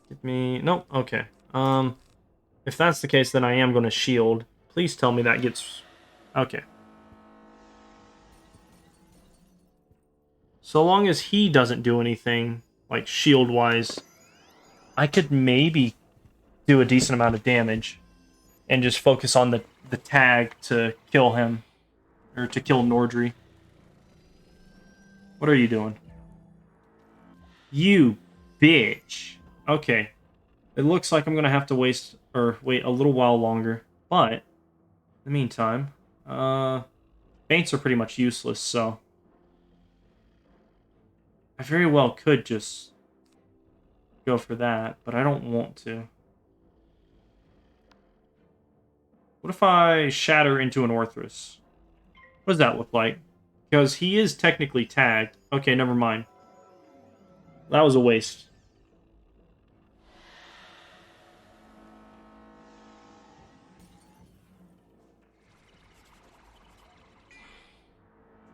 Give me... Nope, okay. If that's the case, then I am going to shield. Please tell me that gets... Okay. So long as he doesn't do anything, like shield-wise, I could maybe do a decent amount of damage and just focus on the tag to kill him. Or to kill Nordry. What are you doing? You bitch. Okay. It looks like I'm going to have to wait a little while longer. But, in the meantime, faints are pretty much useless, so... I very well could just go for that, but I don't want to. What if I shatter into an Orthrus? What does that look like? Because he is technically tagged. Okay, never mind. That was a waste.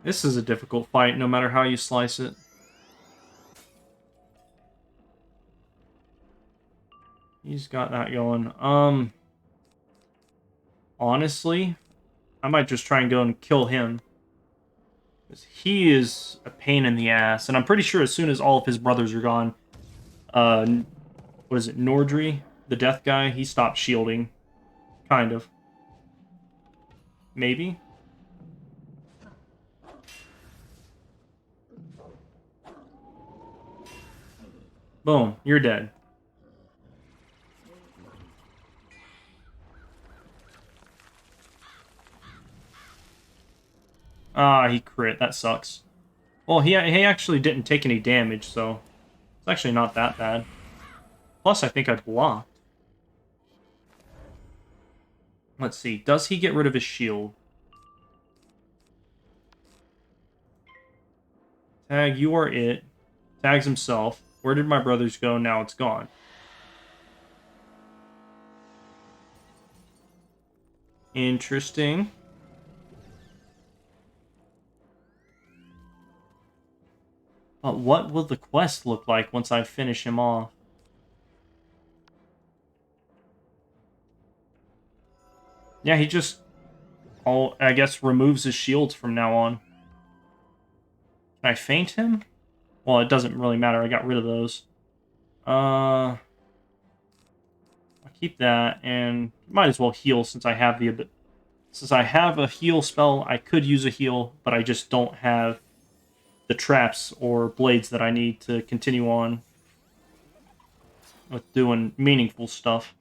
This is a difficult fight, no matter how you slice it. He's got that going. Honestly, I might just try and go and kill him. He is a pain in the ass, and I'm pretty sure as soon as all of his brothers are gone, what is it, Nordry, the death guy, he stopped shielding. Kind of. Maybe? Boom, you're dead. Ah, he crit. That sucks. Well, he actually didn't take any damage, so it's actually not that bad. Plus, I think I blocked. Let's see. Does he get rid of his shield? Tag, you are it. Tags himself. Where did my brothers go? Now it's gone. Interesting. But what will the quest look like once I finish him off? Yeah, he just, I guess, removes his shields from now on. Can I feint him? Well, it doesn't really matter. I got rid of those. I'll keep that, and might as well heal since I have a heal spell. I could use a heal, but I just don't have the traps or blades that I need to continue on with doing meaningful stuff.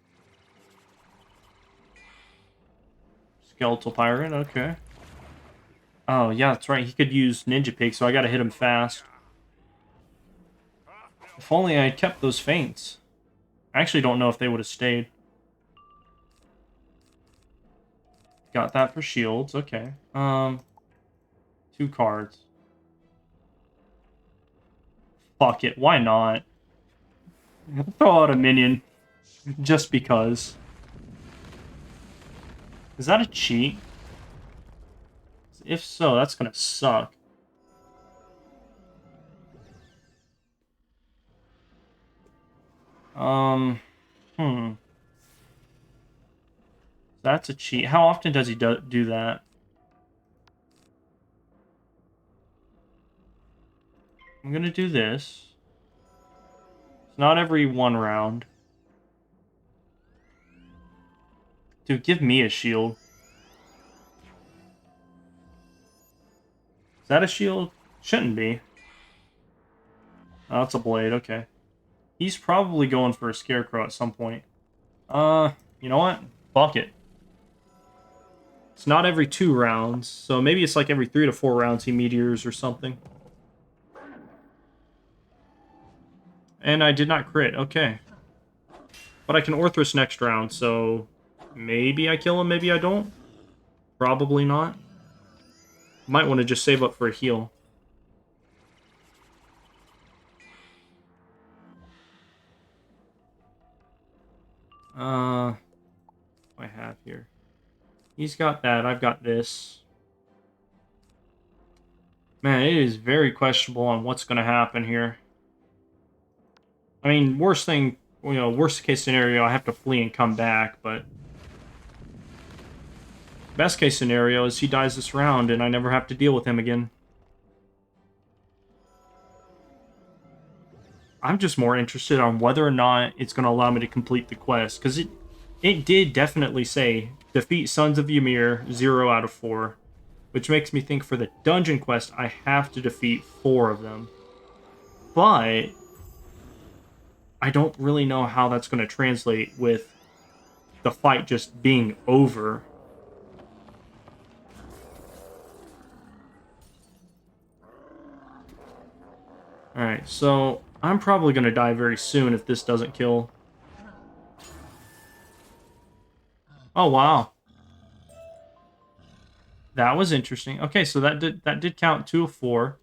Skeletal Pirate, okay. Oh, yeah, that's right. He could use Ninja Pig, so I gotta hit him fast. If only I had kept those feints. I actually don't know if they would have stayed. Got that for shields, okay. 2 cards. Fuck it, why not? Throw out a minion. Just because. Is that a cheat? If so, that's gonna suck. That's a cheat. How often does he do that? I'm gonna do this. It's not every 1 round. Dude, give me a shield. Is that a shield? Shouldn't be. Oh, it's a blade, okay. He's probably going for a scarecrow at some point. You know what? Fuck it. It's not every 2 rounds, so maybe it's like every 3 to 4 rounds he meteors or something. And I did not crit, okay. But I can Orthrus next round, so maybe I kill him, maybe I don't. Probably not. Might want to just save up for a heal. What do I have here? He's got that, I've got this. Man, it is very questionable on what's going to happen here. I mean, worst case scenario, I have to flee and come back, but best case scenario is he dies this round and I never have to deal with him again. I'm just more interested on whether or not it's going to allow me to complete the quest, because it did definitely say, defeat Sons of Ymir 0 out of 4, which makes me think for the dungeon quest, I have to defeat 4 of them. But I don't really know how that's going to translate with the fight just being over. Alright, so I'm probably going to die very soon if this doesn't kill. Oh, wow. That was interesting. Okay, so that did count 2 of 4.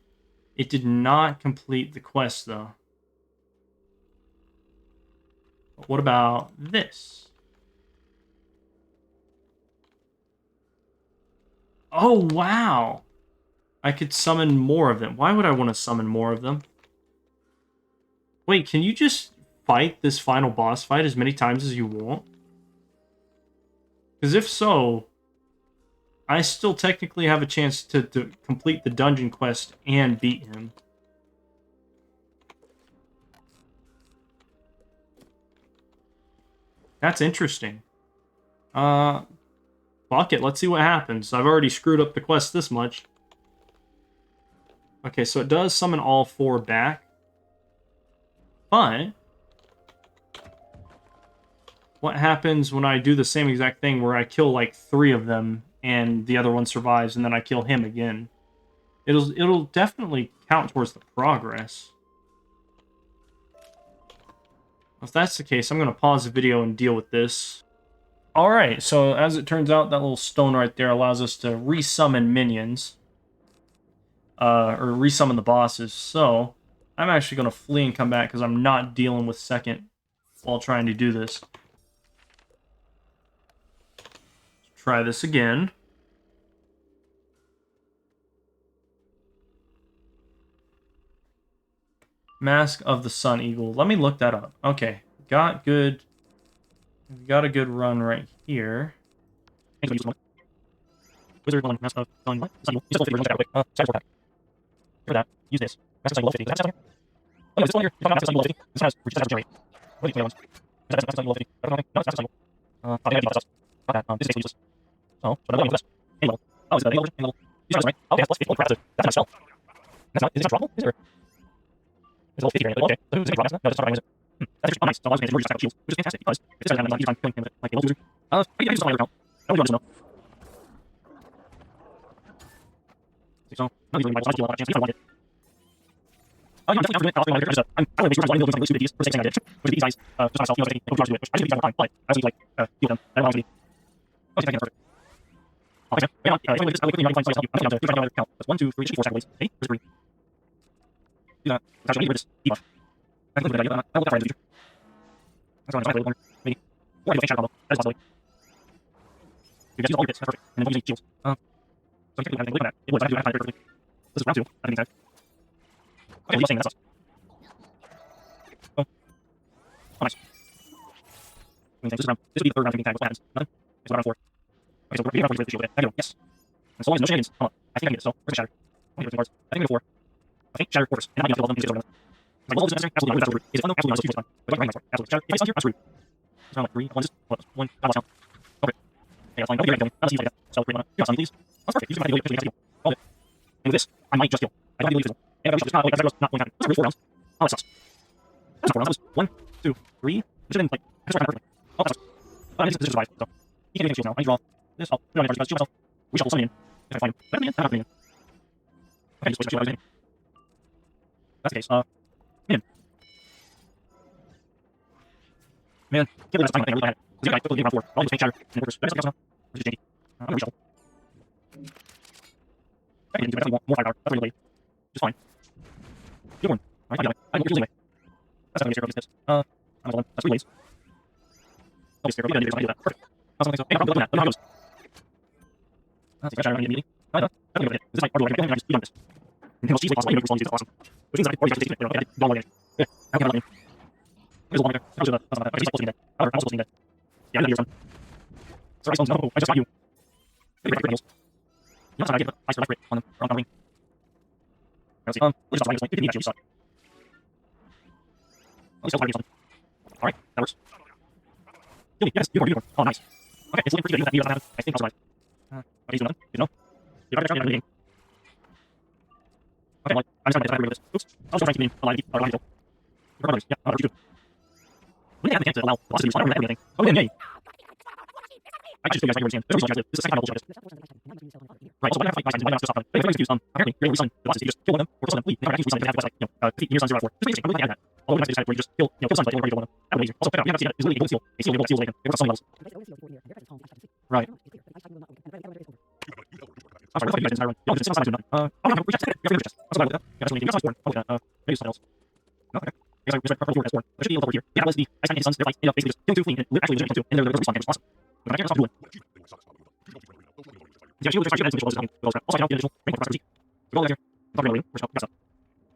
It did not complete the quest, though. But what about this? Oh, wow! I could summon more of them. Why would I want to summon more of them? Wait, can you just fight this final boss fight as many times as you want? Because if so, I still technically have a chance to complete the dungeon quest and beat him. That's interesting. Fuck it, let's see what happens. I've already screwed up the quest this much. Okay, so it does summon all 4 back. But what happens when I do the same exact thing where I kill like 3 of them and the other one survives and then I kill him again? It'll definitely count towards the progress. If that's the case, I'm going to pause the video and deal with this. Alright, so as it turns out, that little stone right there allows us to resummon minions. Or resummon the bosses. So, I'm actually going to flee and come back because I'm not dealing with second while trying to do this. Let's try this again. Mask of the Sun Eagle. Let me look that up. Okay, got a good run right here. Wizard101, Mask of Sun Eagle. Use this figure, cyber pack. For that, use this. Mask of Sun Eagle 50. Is that here? Oh, yeah, this one here. You're talking about Mask of Sun Eagle 50. This has reduced generate. What are the ones? Is that Mask of Sun Eagle 50? No, it's Mask of Sun Eagle. I think I need that. Got that. This is basically useless. So I'm going to this. Any level. Oh, is that any level? Any level? These are right? Oh, okay, that's plus 50. Crap, that's not a spell. That's not, is it not droppable? Is there? There's a level 50 here. Okay, so who's it? No, that's not right, is it? That's actually nice. So I was going to use shields, which is fantastic because if it's like use time killing him with like a loser. I can use something like that. I don't know. So, not usually my boss steal a lot of chances. I want it. I'm definitely not doing it. I'm trying to make sure I'm doing stupid deeds for the sake of it. Which these guys, just myself, you know, I don't do it. I should be done all the time, but I also need to like deal with them. I don't want to be. Oh, see if I can get it. Okay, wait on. If I win this, I will quickly find somebody else. I'm down to try to count. That's 1, 2, 3, 4 sacrifices. Okay, where's 3? Do that. Actually, I need to rid this debuff. I can live with it. I will look that far in the future. That's why I'm trying to maybe. Or I do a shadow combo. That is possibly. You guys use all your bits. That's perfect. And then don't use any shields. So you can't do anything. Look at that. It would. I can do that perfectly. This is round 2. I think that's. Okay, you're saying that's us. Oh. Oh, nice. This would be the third round thinking tag. What happens? Nothing? Okay, so round 4. Okay, so we're round 4 for the shield. There you go. Yes. And so long as no shenanigans. Hold on. I think I can get it. So, where's the shatter? I think we go 4. Okay, shatter fortress. And that might be enough to love them. Use it over them. Like, well, is it necessary? Absolutely not. Is it fun? No, absolutely not. It's fun. But right now, absolutely. Shatter. If I stun here, I'm screwed. It's around like 3. One. One. I lost count. Okay. Okay, that's fine. Okay, you're right. Let's see if I get that. So, great. You're not me, please. That's perfect. You just have to go. Actually, hold it. And with this, I might just kill. I don't have to believe it. And if I not like that, not going down. That's really 4 rounds. Oh, that sucks. That's not 4 rounds. That was 1, 2, 3. It should have been like, I just worked perfectly. Oh, that sucks. But I think this is survive. So, he can't do any shield now. I need to draw this. I'll put it on the first, shield myself. We shall summon in. If I find him. But I'm not minion. Okay, just switch that shield. That's the case. Minion. Man, can't believe that's the time I really had it. Because the guy quickly round 4. I'll just make shatter. And then workers. But that's something else now. Which is janky. I'm going to reshuffle. I can do definitely more firepower. That's really late. Just fine. Good one. Alright, I got it. I don't anyway. That's not going to be a scarecrow these tips. I'm alone. That's 3 blades. I'll be a scarecrow. You gotta do that. Perfect. I was so. Hey, I'm doing that. Let me know how it goes. That's a fresh shatter. I need immediately. I don't know. I'm going to do it. This is like our I just be done with this. And the most easily possible. That's awesome. Which means I can already start to take it. I did long way. Yeah. I can't help you. There's a long way there. That's not bad. Okay, he's close to being dead. However, I'm also close to being dead. Yeah, I know you're son. Sorry, stones. No, I just got you. Maybe break heals. You know, that's not idea, but I survived on them. Or on the ring. Let's see. We'll just stop. You didn't need to. You suck. At least I'll try to do something. Alright, that works. Kill me. Yes, unicorn. Oh, nice. Okay, it's looking pretty good. That meter doesn't have. I think I'll survive. Okay, he's doing nothing. Good to know. If I try to game. Okay, well, I'm just going to get this. Oops. I was still trying to keep me alive. Alive still. Your brothers. Yeah, what you do? When did they have the chance to allow bosses to use fire and everything? Oh, then, yay. I just figured you guys understand. There's a reason I did this. This is the second time I bullshit this. Right, also, when I have to fight guys, I might have to stop them. But if I'm confused, apparently, you're able to stun the bosses. You just kill one of them, or kill them, flee. And if I actually stun them, they have to, like, you know, defeat near sun 0 out of 4. This is basic. I'm really glad I added that. Although we might just decide where you just kill, you know, kill suns, but you'll already kill one of them. That would be easier. Also, pick up, we haven't seen it. It's literally a golden seal. A seal able to seal Awaken. It works on so many levels. Right. I'm sorry, let's fight you guys entire run. Y'all just sit on the side and do nothing. Oh, no, we just you have chest. I'll survive with that. Yeah, that's only that's not important. Oh, maybe something else. No, okay. I guess I respect purple forward as 4. There should be a level over here. Yeah, that was the ice time suns, their fight, basically just killing 2, fleeing, and actually legitimately killing 2. And there's a respawn damage. Awesome. But I can't stop doing. Yeah, she will just try to get additional also, I can help the additional rank for prosperity. So go over here. I'm talking about we're got stuff.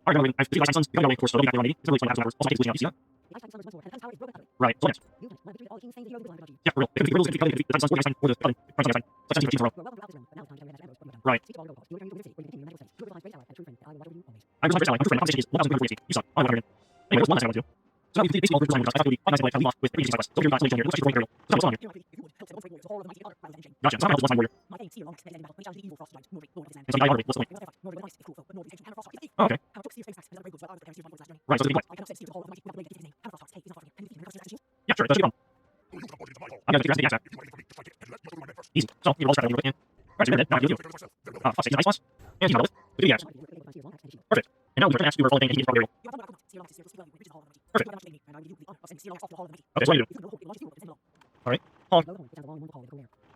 Alright, I have 3 ice time suns. You're going away, of course, so don't be back it's really fun afterwards. Also, I take this glitching out. You see that? Right, so next. Yeah, for real. It could be riddles, it could be the time suns, or the ice time, or the goblin. Right, so I can see 3 teams in a row. Right. I was on first ally. I'm friend. Compensation is 1,240 You suck. I don't know what I'm anyway, there's one last thing I want to do. So now we completed basically all the design with us. I thought it would be quite nice to leave off with 3 side quests. So if you're not solution here, let's actually throw Imperial. So what's on here? Gotcha. So I'm going to help one side warrior. And so you die what's the point? Oh, okay. Right, so the big what? Yeah, sure. Let's keep on. I'm going to take the rest of the axe. Easy. So, you roll straight over and... Right, so you're dead. Now I heal you. Fuck, he's a nice boss. And he's not with. Look at the Perfect. And now we're going to ask you for a full thing and he gets burial. Perfect. Okay, so what do you do? Alright. Hold on.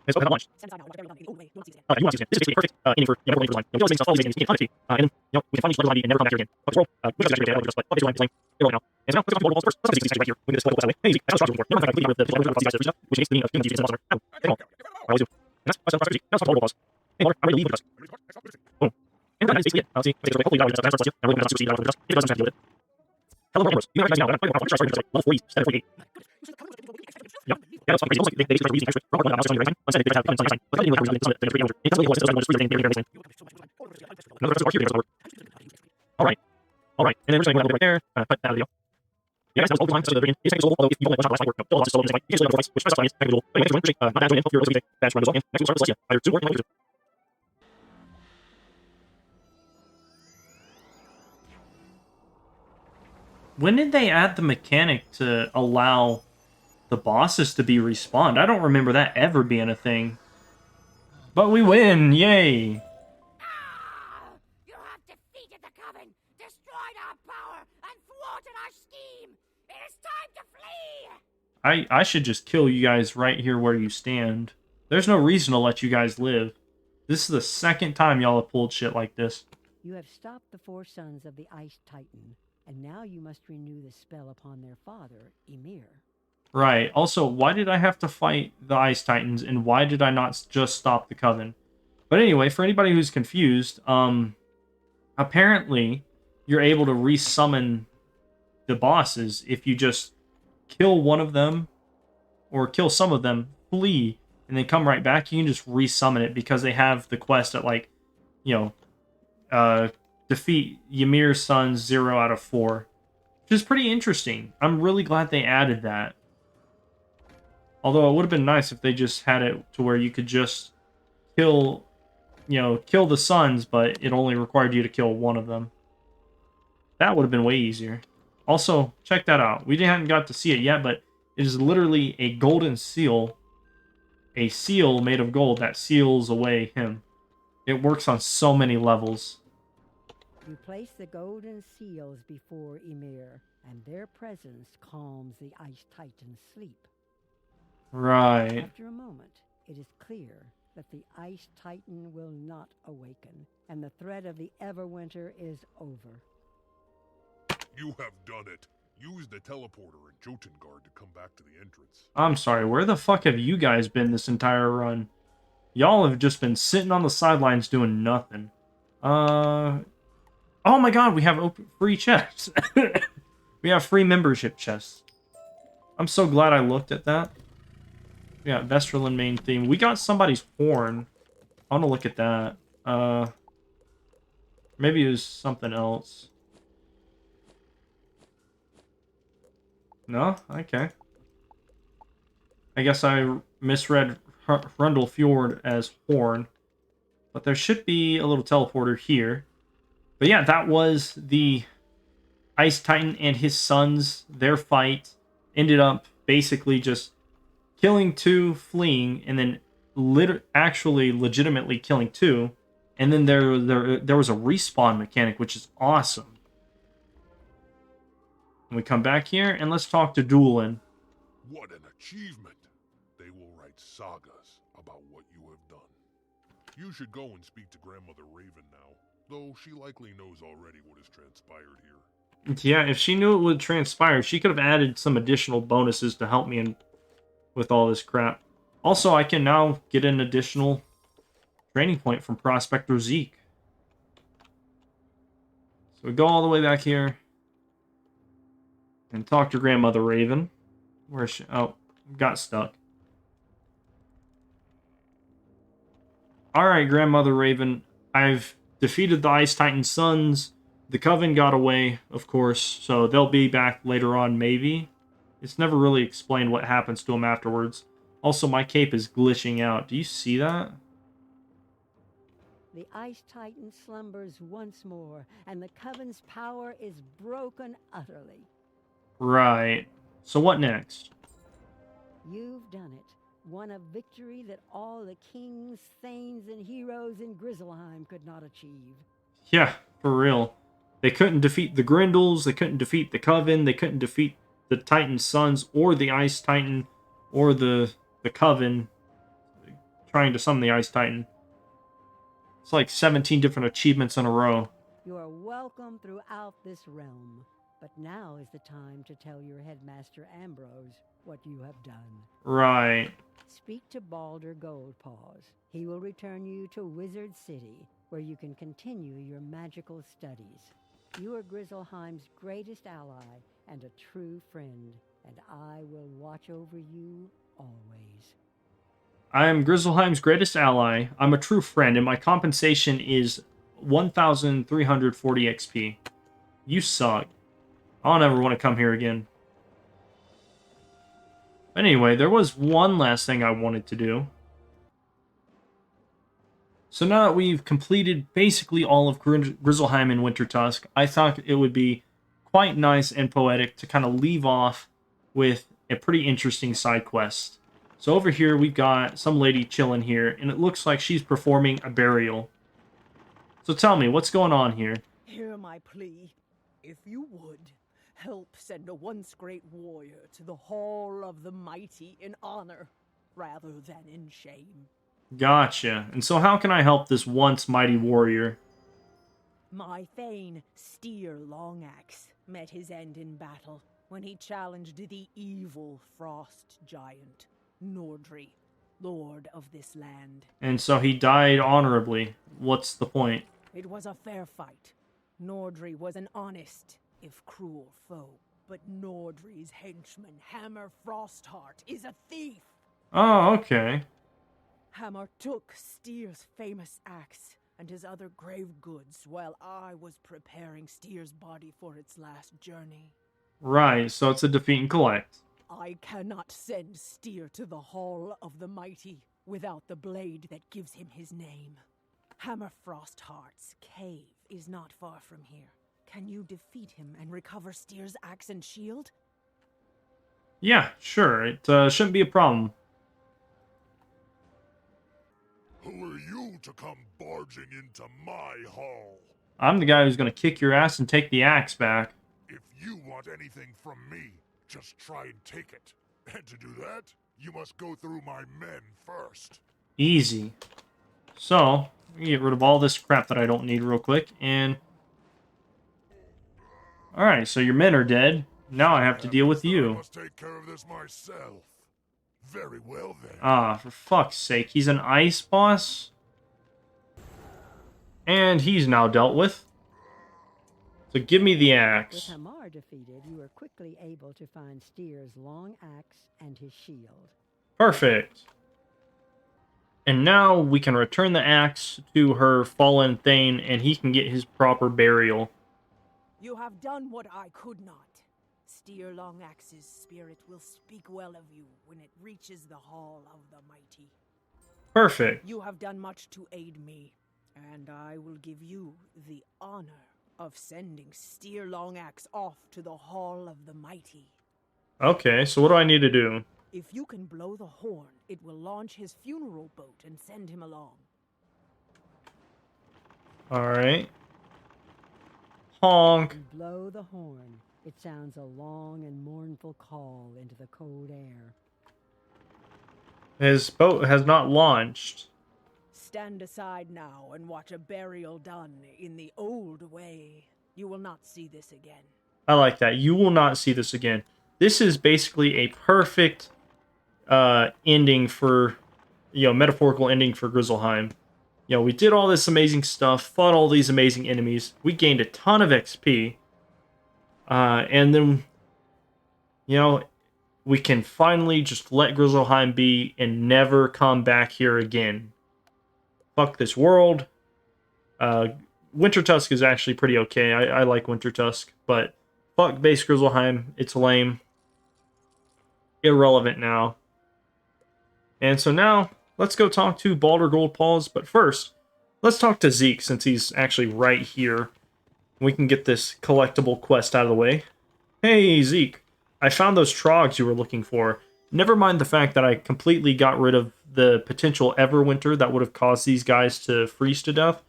It's okay, how much? Okay, you want to use it. This is basically a perfect ending for never going for design. You know, we always make stuff, always making things, and then, we can finally just let it and never come back here again. Let's roll. Which is actually but okay, so I'm playing. They're rolling now. And so now, let's go to the walls first. Let's do these right here. We can just right here. Hey, easy. That's how it's before. Never mind, I completely with the visual guys that which makes the meaning of humans using monster. Oh, they don't. I always do. And that's easy. Now it's time to roll balls. Hey, Lord, I'm ready to leave with us. Boom. And that's basically it. See, hopefully that was just and we're going to succeed. If it doesn't have to deal with it. Hello, numbers. You recognize me now. I'm trying to start level 4 standard 48. Yep. Yeah, that's crazy. Almost like they basically using extra. Rock on the right time. Instead, they have on the side. But then like the summit, they're 3 hours. It doesn't really just free everything here. Another rest of our here. All right. And then we're just going to go right there. Put that video. Yeah, guys, that was all the time. So the very it's solo, although if you don't like last night work, no, it's solo, like you can level twice, which specifies is technical. But anyway, thanks for not that join, hope you're okay. That's run as well. And next we'll start with Celestia. Either 2 or 2. When did they add the mechanic to allow the bosses to be respawned? I don't remember that ever being a thing. But we win! Yay! Ah! You have defeated the Coven, destroyed our power, and thwarted our scheme. It is time to flee! I should just kill you guys right here where you stand. There's no reason to let you guys live. This is the second time y'all have pulled shit like this. You have stopped the 4 sons of the Ice Titan, and now you must renew the spell upon their father, Ymir. Right. Also, why did I have to fight the Ice Titans, and why did I not just stop the Coven? But anyway, for anybody who's confused, apparently you're able to resummon the bosses if you just kill one of them, or kill some of them, flee, and then come right back. You can just resummon it because they have the quest at, like, you know, defeat Ymir's sons 0 out of 4. Which is pretty interesting. I'm really glad they added that. Although it would have been nice if they just had it to where you could just kill, you know, kill the sons, but it only required you to kill one of them. That would have been way easier. Also, check that out. We hadn't got to see it yet, but it is literally a golden seal. A seal made of gold that seals away him. It works on so many levels. You place the golden seals before Ymir, and their presence calms the Ice Titan's sleep. Right. After a moment, it is clear that the Ice Titan will not awaken, and the threat of the Everwinter is over. You have done it. Use the teleporter in Jotengard to come back to the entrance. I'm sorry, where the fuck have you guys been this entire run? Y'all have just been sitting on the sidelines doing nothing. Oh my god, we have free chests. We have free membership chests. I'm so glad I looked at that. Yeah, Vesterland main theme. We got somebody's horn. I want to look at that. Maybe it was something else. No? Okay. I guess I misread Rundle Fjord as horn. But there should be a little teleporter here. But yeah, that was the Ice Titan and his sons. Their fight ended up basically just killing 2, fleeing, and then actually legitimately killing 2. And then there was a respawn mechanic, which is awesome. And we come back here, and let's talk to Doolin. What an achievement! They will write sagas about what you have done. You should go and speak to Grandmother Raven now, though she likely knows already what has transpired here. Yeah, if she knew it would transpire, she could have added some additional bonuses to help me with all this crap. Also, I can now get an additional training point from Prospector Zeke. So we go all the way back here and talk to Grandmother Raven. Where is she? Oh, got stuck. Alright, Grandmother Raven. I've defeated the Ice Titan sons. The Coven got away, of course, so they'll be back later on, maybe. It's never really explained what happens to them afterwards. Also, my cape is glitching out. Do you see that? The Ice Titan slumbers once more, and the Coven's power is broken utterly. Right. So what next? You've done it. Won a victory that all the kings, thanes, and heroes in Grizzleheim could not achieve. Yeah, for real. They couldn't defeat the Grindles, they couldn't defeat the Coven, they couldn't defeat the Titan's sons, or the Ice Titan, or the Coven trying to summon the Ice Titan. It's like 17 different achievements in a row. You are welcome throughout this realm, but now is the time to tell your headmaster Ambrose what you have done. Right. Speak to Balder Goldpaws. He will return you to Wizard City, where you can continue your magical studies. You are Grizzleheim's greatest ally and a true friend, and I will watch over you always. I am Grizzleheim's greatest ally. I'm a true friend, and my compensation is 1,340 XP. You suck. I don't ever want to come here again. Anyway, there was one last thing I wanted to do. So now that we've completed basically all of Grizzleheim and Wintertusk, I thought it would be quite nice and poetic to kind of leave off with a pretty interesting side quest. So over here, we've got some lady chilling here, and it looks like she's performing a burial. So tell me, what's going on here? Hear my plea. If you would, help send a once great warrior to the Hall of the Mighty in honor, rather than in shame. Gotcha. And so how can I help this once mighty warrior? My Thane, Steer Longaxe, met his end in battle when he challenged the evil frost giant, Nordri, lord of this land. And so he died honorably. What's the point? It was a fair fight. Nordri was an honest, if cruel, foe. But Nordri's henchman, Hammer Frostheart, is a thief. Oh, okay. Hammer took Steer's famous axe and his other grave goods while I was preparing Steer's body for its last journey. Right, so it's a defeat and collect. I cannot send Steer to the Hall of the Mighty without the blade that gives him his name. Hammer Frostheart's cave is not far from here. Can you defeat him and recover Steer's axe and shield? Yeah, sure. It shouldn't be a problem. Who are you to come barging into my hall? I'm the guy who's going to kick your ass and take the axe back. If you want anything from me, just try and take it. And to do that, you must go through my men first. Easy. So, let me get rid of all this crap that I don't need real quick, and... Alright, so your men are dead. Now I have to deal with I you. must take care of this myself. Very well then. Ah, for fuck's sake. He's an ice boss? And he's now dealt with. So give me the With axe. Hamar defeated, you are quickly able to find Steer's long axe and his shield. Perfect. And now we can return the axe to her fallen Thane, and he can get his proper burial. You have done what I could not. Steer Longaxe's spirit will speak well of you when it reaches the Hall of the Mighty. Perfect. You have done much to aid me, and I will give you the honor of sending Steer Longaxe off to the Hall of the Mighty. Okay, so what do I need to do? If you can blow the horn, it will launch his funeral boat and send him along. Alright. Honk. You blow the horn. It sounds a long and mournful call into the cold air. His boat has not launched. Stand aside now and watch a burial done in the old way. You will not see this again. I like that. You will not see this again. This is basically a perfect ending for, metaphorical ending for Grizzleheim. We did all this amazing stuff, fought all these amazing enemies. We gained a ton of XP. And then, we can finally just let Grizzleheim be and never come back here again. Fuck this world. Wintertusk is actually pretty okay. I like Wintertusk, but fuck base Grizzleheim. It's lame. Irrelevant now. And so now, let's go talk to Balder Goldpaws, but first, let's talk to Zeke, since he's actually right here. We can get this collectible quest out of the way. Hey, Zeke. I found those trogs you were looking for. Never mind the fact that I completely got rid of the potential Everwinter that would have caused these guys to freeze to death.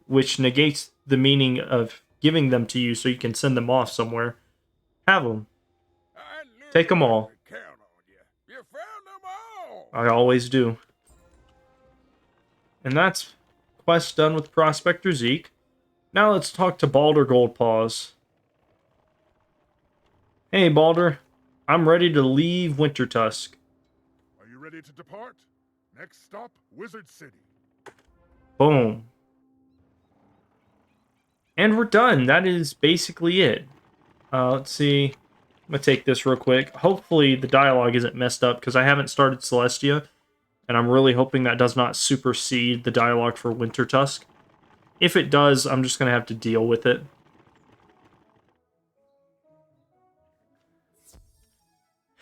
which negates the meaning of giving them to you so you can send them off somewhere. Have them. Take them all. You found them all. I always do. And that's quest done with Prospector Zeke. Now let's talk to Balder Goldpaws. Hey Balder, I'm ready to leave Wintertusk. Are you ready to depart? Next stop, Wizard City. Boom. And we're done. That is basically it. Let's see. I'm going to take this real quick. Hopefully the dialogue isn't messed up because I haven't started Celestia. And I'm really hoping that does not supersede the dialogue for Wintertusk. If it does, I'm just going to have to deal with it.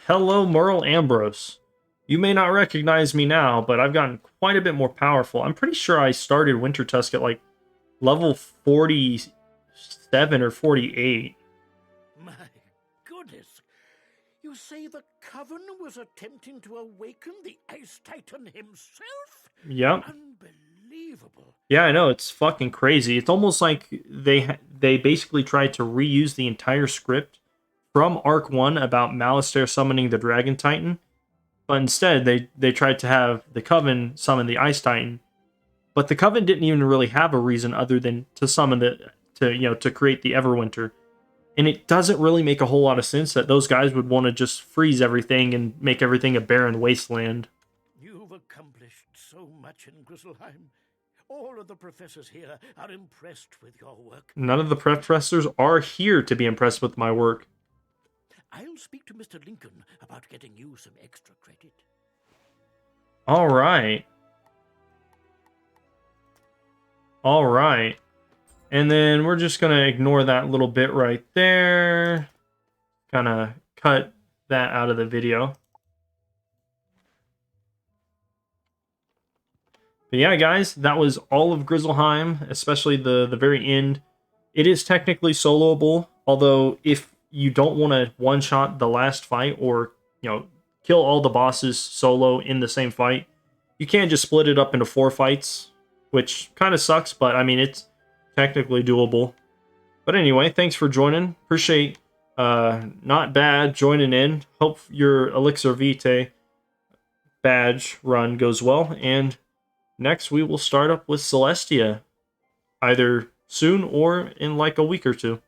Hello, Merle Ambrose. You may not recognize me now, but I've gotten quite a bit more powerful. I'm pretty sure I started Wintertusk at like level 47 or 48. My goodness. You say the Coven was attempting to awaken the Ice Titan himself? Yep. Unbelievable. Yeah, I know. It's fucking crazy. It's almost like they basically tried to reuse the entire script from Arc 1 about Malistaire summoning the Dragon Titan. But instead, they tried to have the Coven summon the Ice Titan. But the Coven didn't even really have a reason other than to summon to create the Everwinter. And it doesn't really make a whole lot of sense that those guys would want to just freeze everything and make everything a barren wasteland. You've accomplished so much in Grizzleheim. All of the professors here are impressed with your work. None of the professors are here to be impressed with my work. I'll speak to Mr. Lincoln about getting you some extra credit. All right. All right. And then we're just going to ignore that little bit right there. Kind of cut that out of the video. But yeah, guys, that was all of Grizzleheim, especially the very end. It is technically soloable, although if you don't want to one-shot the last fight or, kill all the bosses solo in the same fight, you can just split it up into 4 fights, which kind of sucks, but I mean, it's technically doable. But anyway, thanks for joining. Appreciate Not Bad joining in. Hope your Elixir Vitae badge run goes well, and next we will start up with Celestia, either soon or in like a week or two.